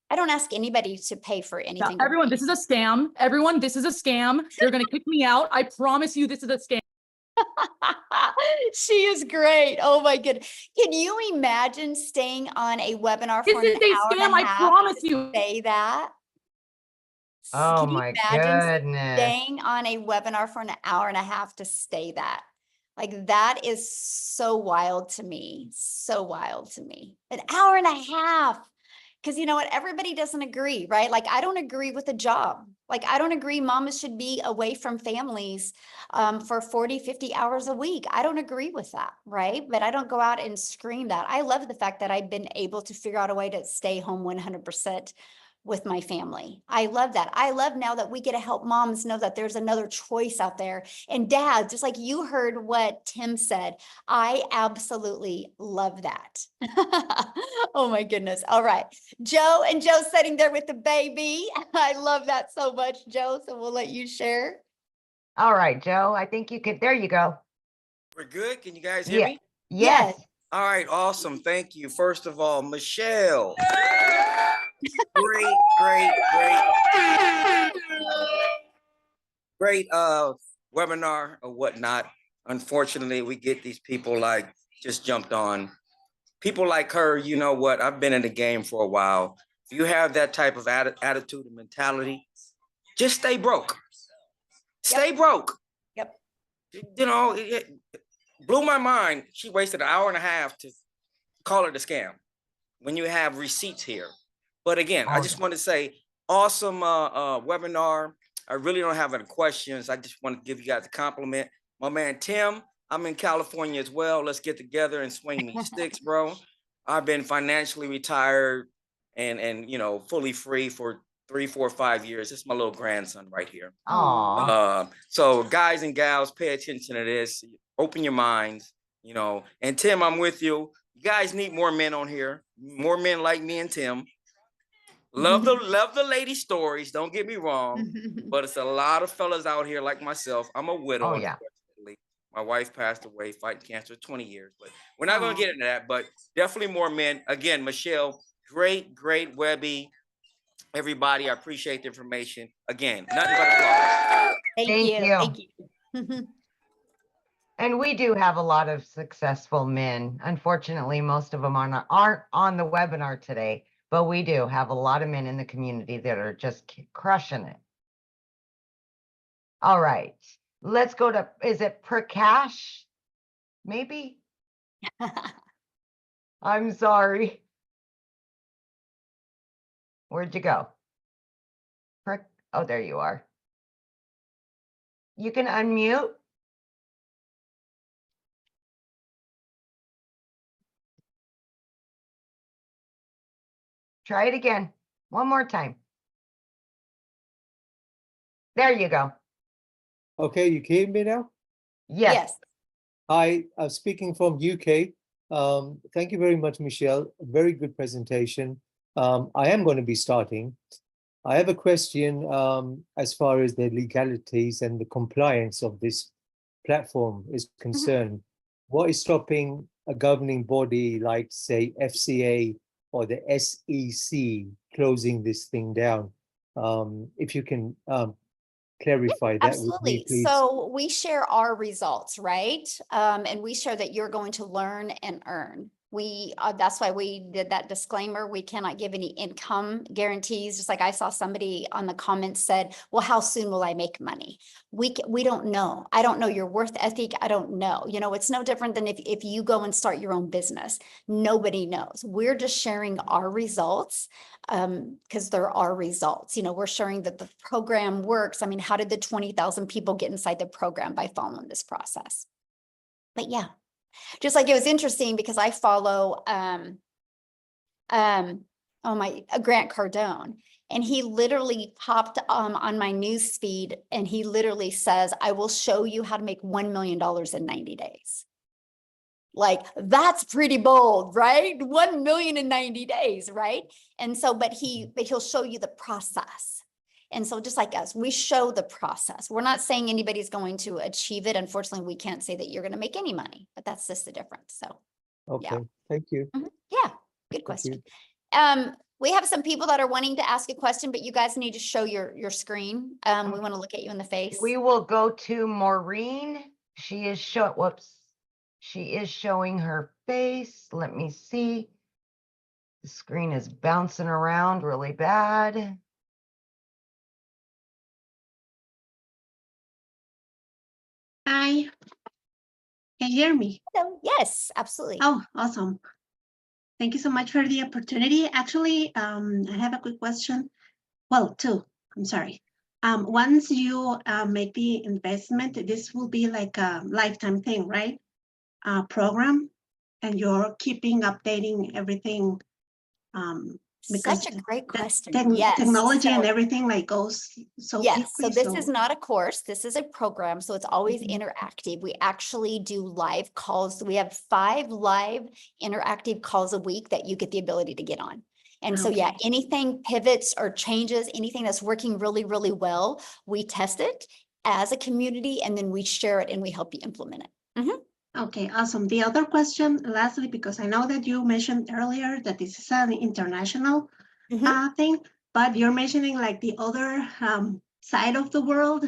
I don't ask anybody to pay for anything. Now, everyone, this is a scam. Everyone, this is a scam. They're going to kick me out. I promise you this is a scam. She is great. Oh my goodness. Can you imagine staying on a webinar for This is a scam, I promise you. Say that. Oh my goodness. Staying on a webinar for an hour and a half to say that? Like, that is so wild to me. So wild to me. An hour and a half. Because you know what? Everybody doesn't agree, right? Like, I don't agree with a job. Like, I don't agree mamas should be away from families for 40, 50 hours a week. I don't agree with that, right? But I don't go out and scream that. I love the fact that I've been able to figure out a way to stay home 100% with my family. I love that. I love now that we get to help moms know that there's another choice out there. And dads, just like you heard what Tim said, I absolutely love that. Oh my goodness. All right. Joe, and Joe's sitting there with the baby. I love that so much, Joe. So we'll let you share. All right, Joe, I think you could, there you go. We're good. Can you guys hear me? Yes. All right. Awesome. Thank you. First of all, Michelle. Great webinar or whatnot. Unfortunately, we get these people like just jumped on. People like her, you know what? I've been in the game for a while. If you have that type of attitude and mentality, just stay broke. Stay broke. Yep. You know, it blew my mind. She wasted an hour and a half to call it a scam. when you have receipts here. But again, I Oh, just yeah. want to say, awesome webinar. I really don't have any questions. I just want to give you guys a compliment. My man Tim, I'm in California as well. Let's get together and swing these sticks, bro. I've been financially retired and you know, fully free for 3, 4, 5 years. This is my little grandson right here. Aw. So guys and gals, pay attention to this. Open your minds, you know. And Tim, I'm with you. You guys need more men on here. More men like me and Tim. Love the lady stories. Don't get me wrong, but it's a lot of fellas out here like myself. I'm a widow, Oh, yeah. unfortunately. My wife passed away fighting cancer 20 years, but we're not going to get into that. But definitely more men. Again, Michelle, great Webby. Everybody, I appreciate the information. Again, nothing but applause. Thank you. Thank you. And we do have a lot of successful men. Unfortunately, most of them aren't on the webinar today, but we do have a lot of men in the community that are just crushing it. All right, let's go to, is it Prakash? Maybe? I'm sorry. Where'd you go? Oh, there you are. You can unmute. Try it again. One more time. There you go. Okay, you can hear me now? Yes. Hi, I'm speaking from UK. Thank you very much, Michelle. Very good presentation. I am going to be starting. I have a question as far as the legalities and the compliance of this platform is concerned. What is stopping a governing body like, say, FCA or the SEC closing this thing down? If you can clarify that with me, Absolutely. please. So we share our results, right? And we share that you're going to learn and earn. That's why we did that disclaimer. We cannot give any income guarantees. Just like I saw somebody on the comments said, well, how soon will I make money? We don't know. I don't know your worth ethic. I don't know. You know, it's no different than if you go and start your own business. Nobody knows. We're just sharing our results because there are results. You know, we're sharing that the program works. I mean, how did the 20,000 people get inside the program? By following this process? But yeah. Just like it was interesting because I follow Grant Cardone, and he literally popped on my news feed and he literally says, I will show you how to make $1 million in 90 days. Like, that's pretty bold, right? 1 million in 90 days, right? And so, but he'll show you the process. And so just like us, we show the process. We're not saying anybody's going to achieve it. Unfortunately, we can't say that you're going to make any money, but that's just the difference. So, Okay, yeah. thank you. Yeah, good question. We have some people that are wanting to ask a question, but you guys need to show your screen. We want to look at you in the face. We will go to Maureen. She is She is showing her face. Let me see. The screen is bouncing around really bad. Hi, can you hear me? Hello. Yes, absolutely. Oh, awesome. Thank you so much for the opportunity. Actually, I have a quick question. Well, two, I'm sorry. Once you make the investment, this will be like a lifetime thing, right? Program, and you're keeping updating everything. Because Such a great question. technology and everything like goes so yes, quickly. So this is not a course. This is a program. So it's always interactive. We actually do live calls. We have 5 live interactive calls a week that you get the ability to get on. And so, yeah, anything pivots or changes, anything that's working really, really well, we test it as a community and then we share it and we help you implement it. Okay, awesome. The other question, lastly, because I know that you mentioned earlier that this is an international thing, but you're mentioning like the other side of the world.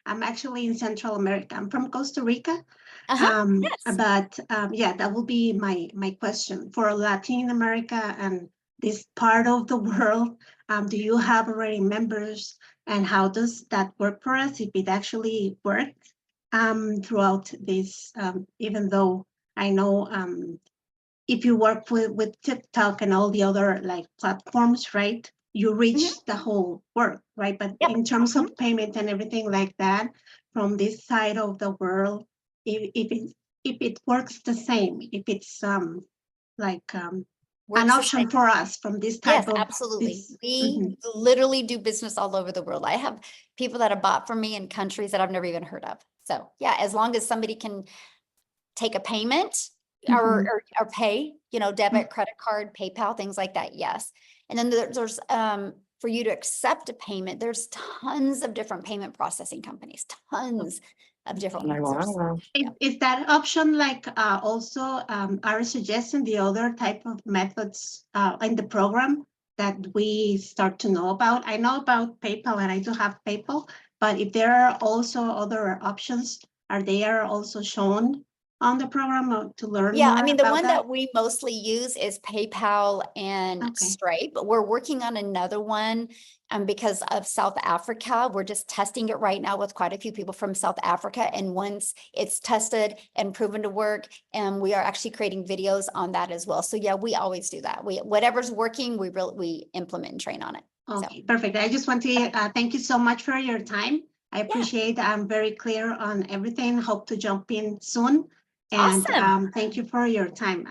I'm actually in Central America. I'm from Costa Rica. But yeah, that will be my question for Latin America and this part of the world. Do you have already members, and how does that work for us if it actually worked? Throughout this, even though I know if you work with TikTok and all the other like platforms, right? You reach the whole world, right? But Yep. in terms of payment and everything like that, from this side of the world, if it works the same, if it's like an Works the option same. for us from this Yes, type of absolutely. this. We literally do business all over the world. I have people that have bought from me in countries that I've never even heard of. So yeah, as long as somebody can take a payment or pay, you know, debit, credit card, PayPal, things like that. Yes. And then there's for you to accept a payment, there's tons of different payment processing companies, tons of different ones. Is that option like also are suggesting the other type of methods in the program that we start to know about? I know about PayPal and I do have PayPal, but if there are also other options, are they also shown on the program to learn Yeah, more I mean, the about one that we mostly use is PayPal and Stripe, but we're working on another one because of South Africa. We're just testing it right now with quite a few people from South Africa. And once it's tested and proven to work, and we are actually creating videos on that as well. So yeah, we always do that. Whatever's working, we implement and train on it. Okay, perfect. I just want to thank you so much for your time. I appreciate I'm very clear on everything. Hope to jump in soon. And Awesome. Thank you for your time.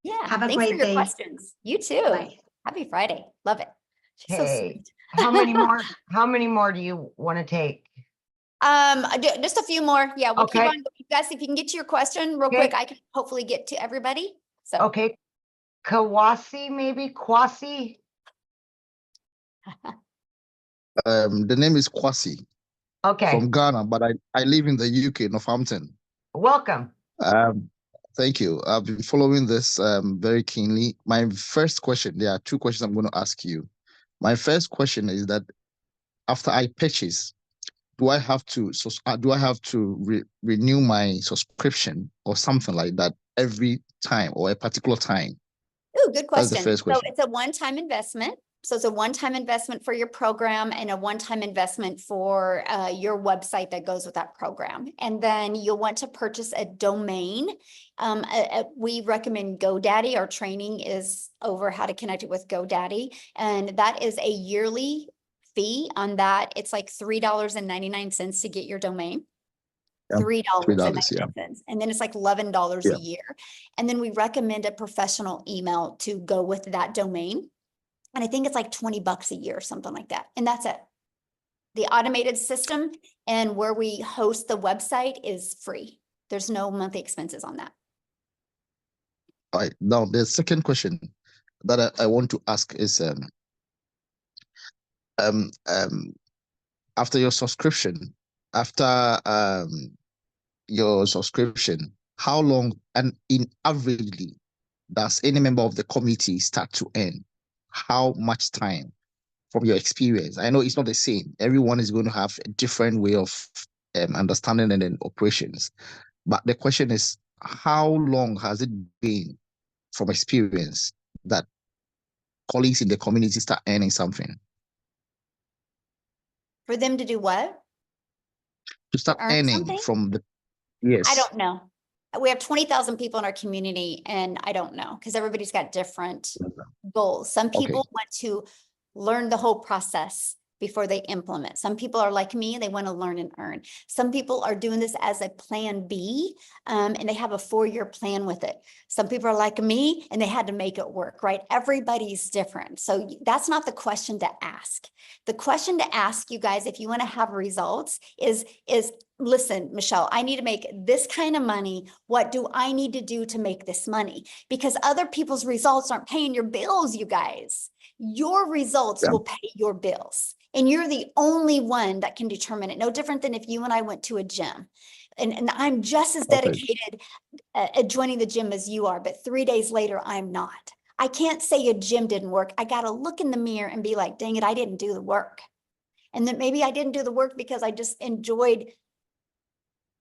Yeah, have a thanks great for your day. questions. You too. Bye. Happy Friday. Love it. She's so Hey, sweet. how many more do you want to take? Just a few more. Yeah, we'll keep Okay. on. You guys, if you can get to your question real Okay. quick, I can hopefully get to everybody. So Okay. Kawasi, maybe Kwasi. The name is Kwasi Okay. from Ghana, but I live in the UK, Northampton. Welcome. Thank you. I've been following this very keenly. My first question, there are two questions I'm going to ask you. My first question is that after I purchase, do I have to renew my subscription or something like that every time or a particular time? ooh, good That's the question. first So question. it's a one-time investment. So it's a one-time investment for your program and a one-time investment for your website that goes with that program. And then you'll want to purchase a domain. We recommend GoDaddy. Our training is over how to connect it with GoDaddy. And that is a yearly fee on that. It's like $3.99 to get your domain. Yeah, $3, yeah. $3.99. And then it's like $11 Yeah. a year. And then we recommend a professional email to go with that domain. And I think it's like $20 a year, something like that. And that's it. The automated system and where we host the website is free. There's no monthly expenses on that. All right. Now, the second question that I want to ask is after your subscription, how long and in averagely does any member of the committee start to earn? How much time from your experience? I know it's not the same. Everyone is going to have a different way of understanding and then operations. But the question is, how long has it been from experience that colleagues in the community start earning something? For them to do what? To start earn earning something? from the, yes. I don't know. We have 20,000 people in our community, and I don't know because everybody's got different goals. Some people want to learn the whole process before they implement. Some people are like me, they want to learn and earn. Some people are doing this as a plan B, and they have a 4-year plan with it. Some people are like me and they had to make it work, right? Everybody's different. So that's not the question to ask. The question to ask you guys, if you want to have results, is listen, Michelle, I need to make this kind of money. What do I need to do to make this money? Because other people's results aren't paying your bills, you guys. Your results will pay your bills. And you're the only one that can determine it. No different than if you and I went to a gym. And I'm just as dedicated at joining the gym as you are, but 3 days later, I'm not. I can't say a gym didn't work. I got to look in the mirror and be like, dang it, I didn't do the work. And then maybe I didn't do the work because I just enjoyed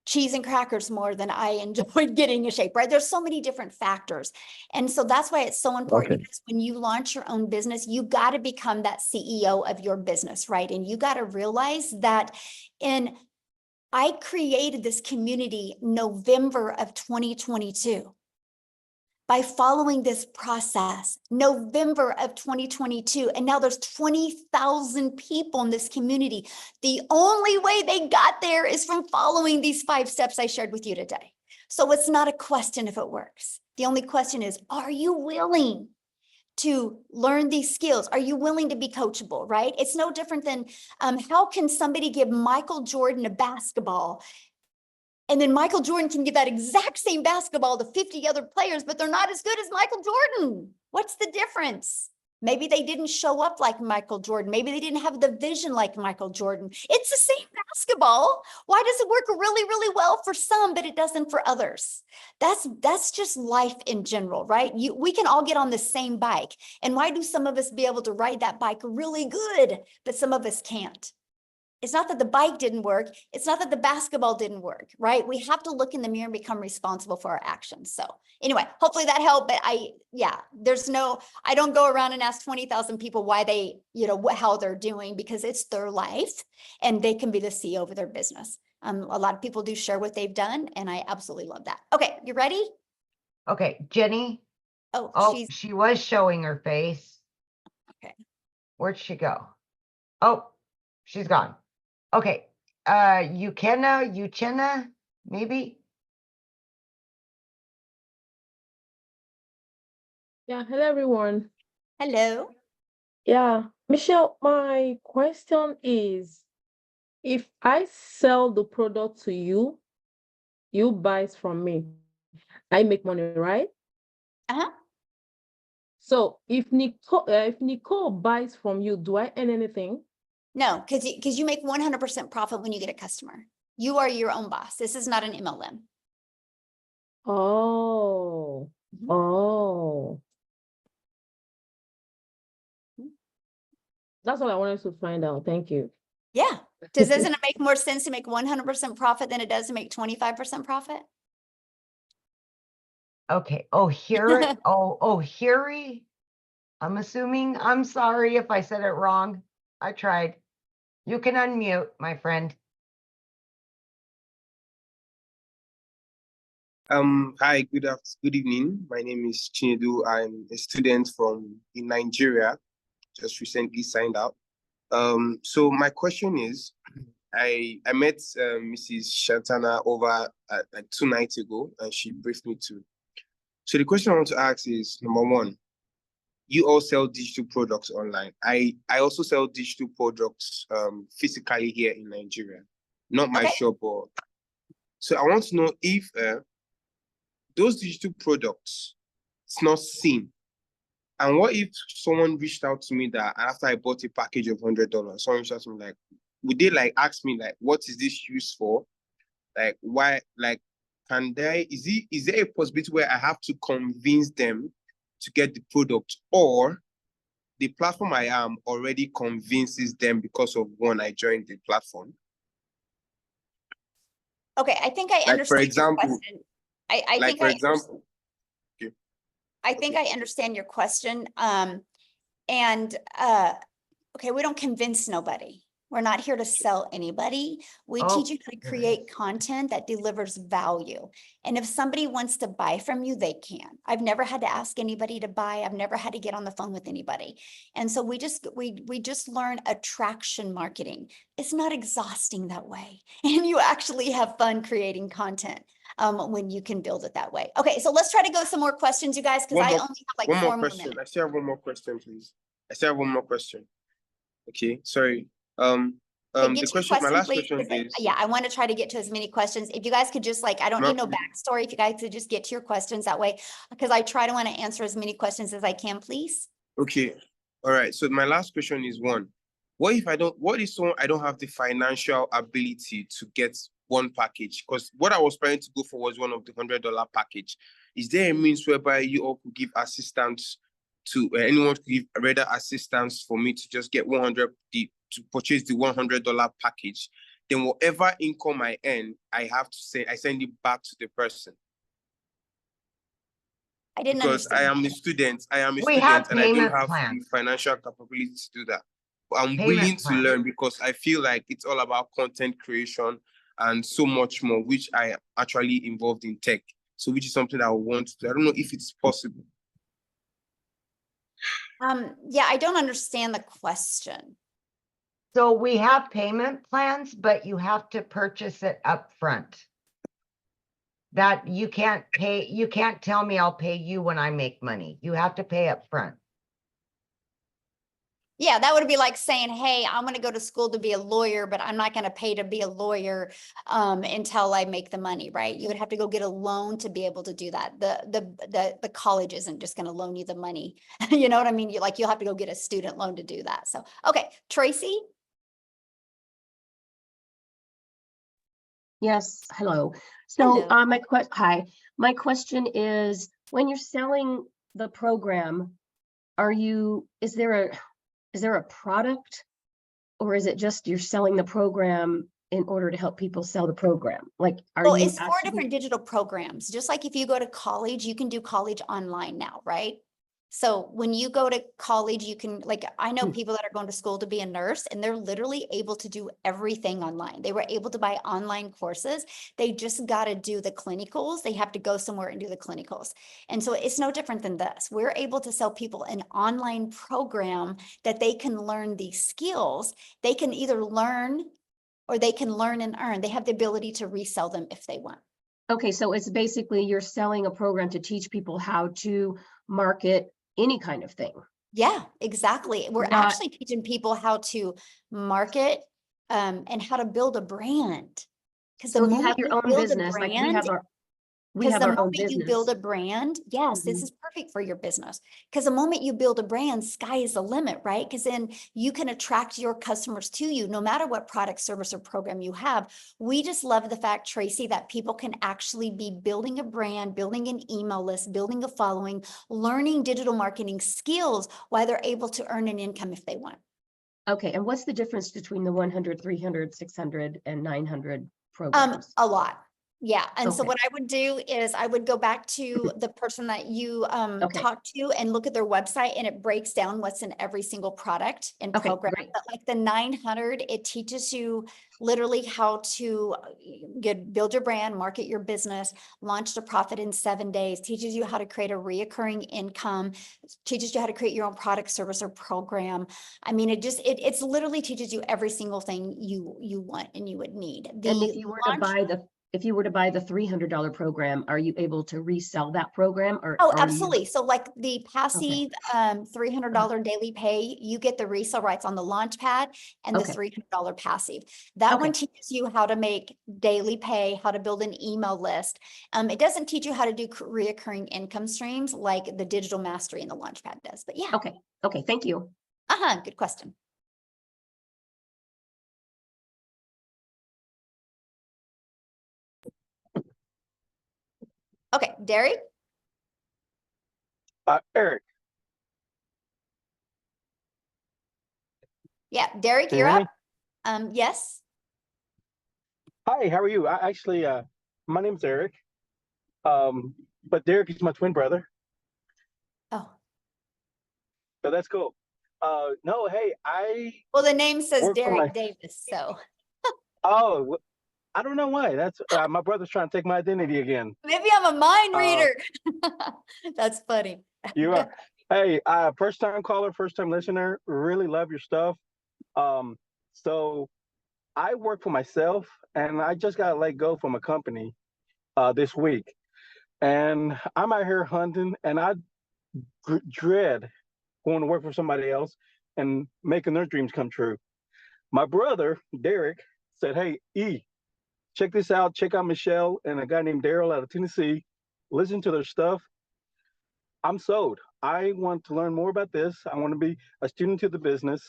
cheese and crackers more than I enjoyed getting in shape, right? There's so many different factors. And so that's why it's so important because when you launch your own business, you got to become that CEO of your business, right? And you got to realize that I created this community November of 2022. by following this process, November of 2022, and now there's 20,000 people in this community. The only way they got there is from following these 5 steps I shared with you today. So it's not a question if it works. The only question is, are you willing to learn these skills? Are you willing to be coachable, right? It's no different than how can somebody give Michael Jordan a basketball, and then Michael Jordan can give that exact same basketball to 50 other players, but they're not as good as Michael Jordan. What's the difference? Maybe they didn't show up like Michael Jordan. Maybe they didn't have the vision like Michael Jordan. It's the same basketball. Why does it work really, really well for some, but it doesn't for others? That's just life in general, right? We can all get on the same bike. And why do some of us be able to ride that bike really good, but some of us can't? It's not that the bike didn't work. It's not that the basketball didn't work, right? We have to look in the mirror and become responsible for our actions. So anyway, hopefully that helped. But I don't go around and ask 20,000 people why they, how they're doing, because it's their life and they can be the CEO of their business. A lot of people do share what they've done, and I absolutely love that. Okay, you ready? Okay, Jenny. Oh, she was showing her face. Okay. Where'd she go? Oh, she's gone. Okay, Uchenna, maybe? Yeah, hello everyone. Hello. Yeah, Michelle, my question is, if I sell the product to you, you buy it from me, I make money, right? Uh-huh. So if Nicole buys from you, do I earn anything? No, because you make 100% profit when you get a customer. You are your own boss. This is not an MLM. Oh, oh. That's what I wanted to find out. Thank you. Yeah. Doesn't it make more sense to make 100% profit than it does to make 25% profit? Okay. Oh, here. Oh, Hiri. I'm assuming. I'm sorry if I said it wrong. I tried. You can unmute, my friend. Hi, good evening. My name is Chinedu. I'm a student in Nigeria, just recently signed out. So my question is, I met Mrs. Shantana over like 2 nights ago, and she briefed me too. So the question I want to ask is, number one, you all sell digital products online. I also sell digital products physically here in Nigeria, not my shop. So I want to know if those digital products, it's not seen. And what if someone reached out to me that after I bought a package of $100, someone reached out to me like, would they like ask me like, what is this used for? Like, why, like, is there a possibility where I have to convince them to get the product, or the platform I am already convinces them because of one, I joined the platform? Okay, I think I understand your question. I think I understand your question. Okay, we don't convince nobody. We're not here to sell anybody. We teach you how to create content that delivers value. And if somebody wants to buy from you, they can. I've never had to ask anybody to buy. I've never had to get on the phone with anybody. And so we just learn attraction marketing. It's not exhausting that way. And you actually have fun creating content when you can build it that way. Okay, so let's try to go some more questions, you guys, because I only have like 4 more minutes. I still have one more question, please. I still have one more question. Okay, sorry. The question, my last question is, I want to try to get to as many questions. If you guys could just I don't need no backstory. If you guys could just get to your questions that way, because I try to want to answer as many questions as I can, please. Okay. All right. So my last question is one, what if someone, I don't have the financial ability to get one package? Because what I was planning to go for was one of the $100 package. Is there a means whereby you all could give assistance to anyone, could give rather assistance for me to just get to purchase the $100 package? Then whatever income I earn, I send it back to the person. I didn't because understand. I am a student. And I don't have the financial capability to do that. But I'm willing to learn, because I feel like it's all about content creation and so much more, which I am actually involved in tech. So which is something I want to do. I don't know if it's possible. Yeah, I don't understand the question. So we have payment plans, but you have to purchase it up front. That you can't tell me I'll pay you when I make money. You have to pay up front. Yeah, that would be like saying, hey, I'm going to go to school to be a lawyer, but I'm not going to pay to be a lawyer until I make the money, right? You would have to go get a loan to be able to do that. The college isn't just going to loan you the money. You know what I mean? You'll have to go get a student loan to do that. So, okay, Tracy? Yes, hello. So Hello. my question is, when you're selling the program, is there a product, or is it just you're selling the program in order to help people sell the program? Like, Well, it's 4 different digital programs. Just like if you go to college, you can do college online now, right? So when you go to college, you can, like, I know people that are going to school to be a nurse, and they're literally able to do everything online. They were able to buy online courses. They just got to do the clinicals. They have to go somewhere and do the clinicals. And so it's no different than this. We're able to sell people an online program that they can learn these skills. They can either learn or they can learn and earn. They have the ability to resell them if they want. Okay, so it's basically you're selling a program to teach people how to market any kind of thing. Yeah, exactly. We're actually teaching people how to market and how to build a brand. Because the So if you have moment your you own build a business, like we brand, have our because the own moment you build business. a brand, yes, this is perfect for your business. Because the moment you build a brand, sky is the limit, right? Because then you can attract your customers to you, no matter what product, service, or program you have. We just love the fact, Tracy, that people can actually be building a brand, building an email list, building a following, learning digital marketing skills while they're able to earn an income if they want. Okay, and what's the difference between the 100, 300, 600, and 900 programs? A lot. Yeah. And so Okay. what I would do is I would go back to the person that you talked to and look at their website, and it breaks down what's in every single product and program. Great. But like the 900, it teaches you literally how to build your brand, market your business, launch to profit in 7 days, teaches you how to create a reoccurring income, teaches you how to create your own product, service, or program. I mean, it's literally teaches you every single thing you want and you would need. And if you were to buy the $300 program, are you able to resell that program? Or absolutely. So like the passive $300 daily pay, you get the resale rights on the launch pad and the $300 passive. That one teaches you how to make daily pay, how to build an email list. It doesn't teach you how to do reoccurring income streams like the digital mastery and the launch pad does. But yeah. Okay. Thank you. Good question. Okay, Derek? Eric. Yeah, Derek, Can you you're hear up. Yes. Hi, how are you? My name's Eric. But Derek is my twin brother. Oh. So that's cool. No, hey, well, the name says Derek Davis, so. Oh, I don't know why. That's my brother's trying to take my identity again. Maybe I'm a mind reader. That's funny. You are. Hey, first time caller, first time listener. Really love your stuff. So I work for myself, and I just got let go from a company this week, and I'm out here hunting, and I dread going to work for somebody else and making their dreams come true. My brother Derek said, "Hey, check this out. Check out Michelle and a guy named Daryl out of Tennessee. Listen to their stuff. I'm sold. I want to learn more about this. I want to be a student to the business.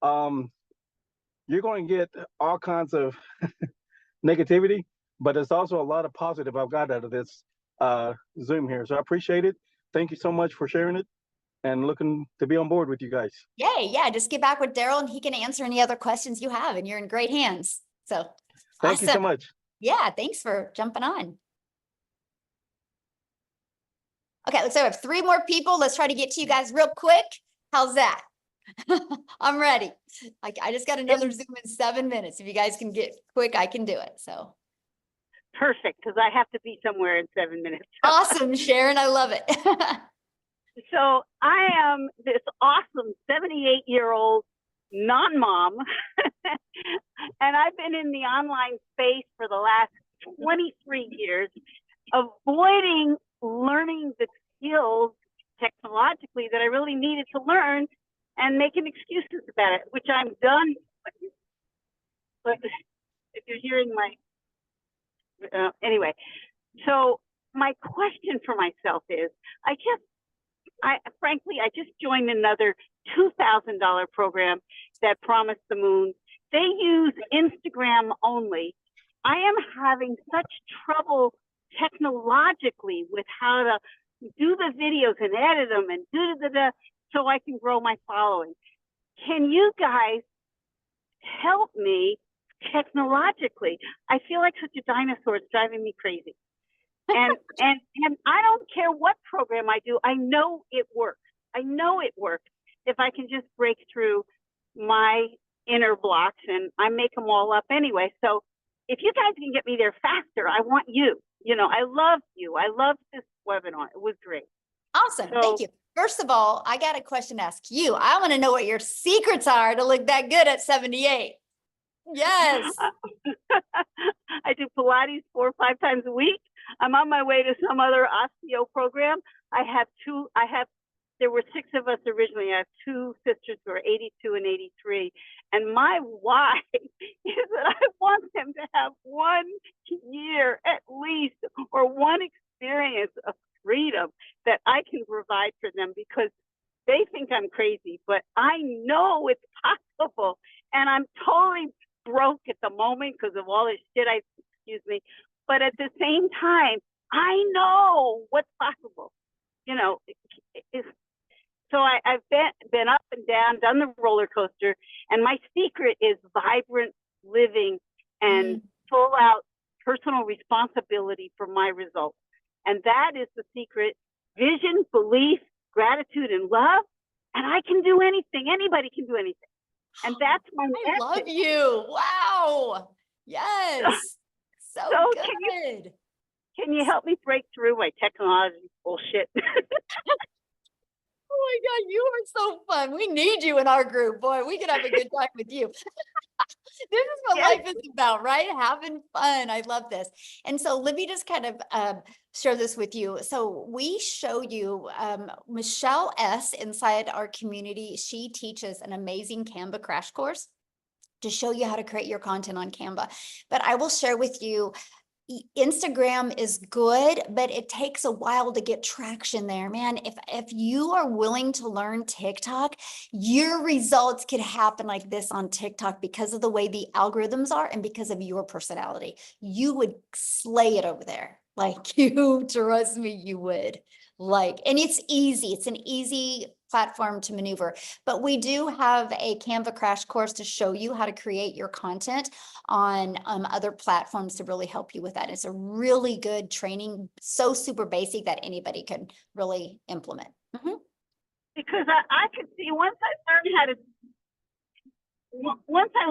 You're going to get all kinds of negativity, but there's also a lot of positive I've got out of this Zoom here. So I appreciate it. Thank you so much for sharing it and looking to be on board with you guys." Yay, yeah, just get back with Daryl and he can answer any other questions you have, and you're in great hands. So thank you so much. Yeah, thanks for jumping on. Okay, so we have 3 more people. Let's try to get to you guys real quick. How's that? I'm ready. I just got another Zoom in 7 minutes. If you guys can get quick, I can do it. So Perfect, because I have to be somewhere in 7 minutes. Awesome, Sharon. I love it. So I am this awesome 78-year-old non-mom, and I've been in the online space for the last 23 years, avoiding learning the skills technologically that I really needed to learn and making excuses about it, which I'm done. But if you're hearing my, anyway, so my question for myself is, frankly, I just joined another $2,000 program that promised the moon. They use Instagram only. I am having such trouble technologically with how to do the videos and edit them and so I can grow my following. Can you guys help me technologically? I feel like such a dinosaur. It's driving me crazy. And I don't care what program I do. I know it works. I know it works if I can just break through my inner blocks, and I make them all up anyway. So if you guys can get me there faster, I want you. You know, I love you. I love this webinar. It was great. Awesome. Thank you. First of all, I got a question to ask you. I want to know what your secrets are to look that good at 78. Yes. I do Pilates 4 or 5 times a week. I'm on my way to some other osteo program. There were 6 of us originally. I have 2 sisters who are 82 and 83. And my why is that I want them to have 1 year at least, or 1 experience of freedom that I can provide for them, because they think I'm crazy, but I know it's possible. And I'm totally broke at the moment because of all this shit, excuse me. But at the same time, I know what's possible. You know, so I've been up and down, done the roller coaster, and my secret is vibrant living and full out personal responsibility for my results. And that is the secret: vision, belief, gratitude, and love. And I can do anything. Anybody can do anything. And that's my message. I love you. Wow. Yes. So good. Can you help me break through my technology bullshit? Oh my God, you are so fun. We need you in our group. Boy, we could have a good time with you. This is what life is about, right? Having fun. I love this. And so let me just kind of share this with you. So we show you Michelle S. inside our community. She teaches an amazing Canva crash course to show you how to create your content on Canva. But I will share with you, Instagram is good, but it takes a while to get traction there, man. If you are willing to learn TikTok, your results could happen like this on TikTok because of the way the algorithms are and because of your personality. You would slay it over there. Like, you trust me, you would. And it's easy. It's an easy platform to maneuver, but we do have a Canva crash course to show you how to create your content on other platforms to really help you with that. It's a really good training, so super basic that anybody can really implement. Because I could see once I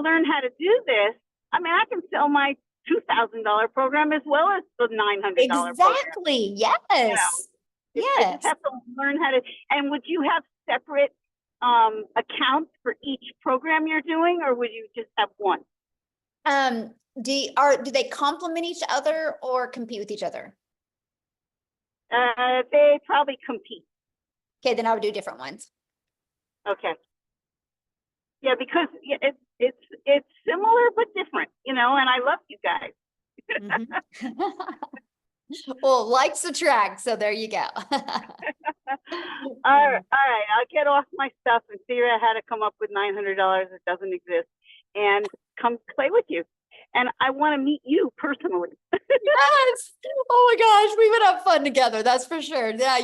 learn how to do this, I mean, I can sell my $2,000 program as well as the $900 program. Exactly. Yes. You know, yes. I just have to learn how to. And would you have separate accounts for each program you're doing, or would you just have one? Do they complement each other or compete with each other? They probably compete. Okay, then I would do different ones. Okay. Yeah, because it's similar but different, you know, and I love you guys. Well, likes attract, so there you go. All right, I'll get off my stuff and figure out how to come up with $900 that doesn't exist and come play with you. And I want to meet you personally. Yes. Oh my gosh, we would have fun together. That's for sure. Yeah,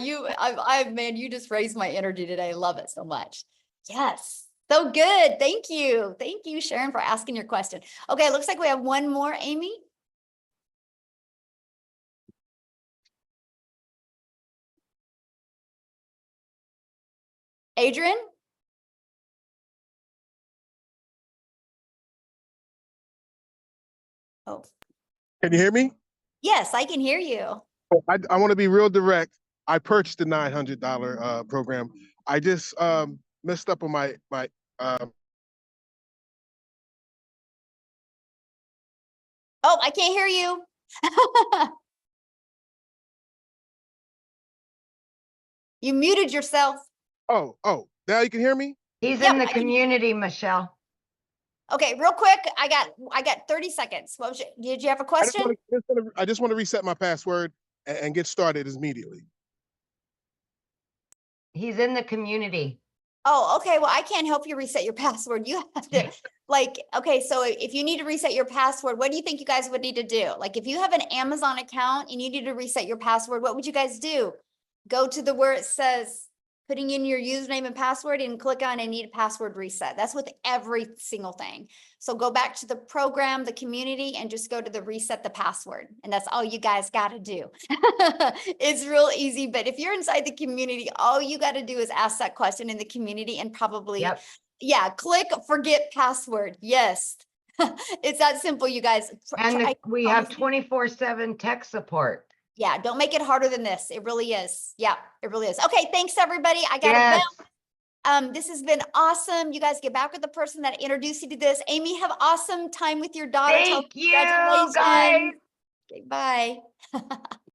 man, you just raised my energy today. I love it so much. Yes. So good. Thank you. Thank you, Sharon, for asking your question. Okay, looks like we have one more, Amy. Adrian? Oh. Can you hear me? Yes, I can hear you. I want to be real direct. I purchased the $900 program. I just messed up on my Oh, I can't hear you. You muted yourself. Oh, now you can hear me? He's Yep, in the I can- community, Michelle. Okay, real quick. I got 30 seconds. What was did you have a question? I just want to reset my password and get started immediately. He's in the community. Oh, okay. Well, I can't help you reset your password. You have to okay, so if you need to reset your password, what do you think you guys would need to do? Like if you have an Amazon account and you need to reset your password, what would you guys do? Go to where it says putting in your username and password and click on I need a password reset. That's with every single thing. So go back to the program, the community, and just go to the reset the password. And that's all you guys got to do. It's real easy. But if you're inside the community, all you got to do is ask that question in the community and probably, yeah, click forget password. Yes. It's that simple, you guys. And we have 24/7 tech support. Yeah, don't make it harder than this. It really is. Yeah, it really is. Okay, thanks everybody. I got to bounce. This has been awesome. You guys get back with the person that introduced you to this. Amy, have awesome time with your daughter. Thank you, Congratulations. guys. Okay, bye.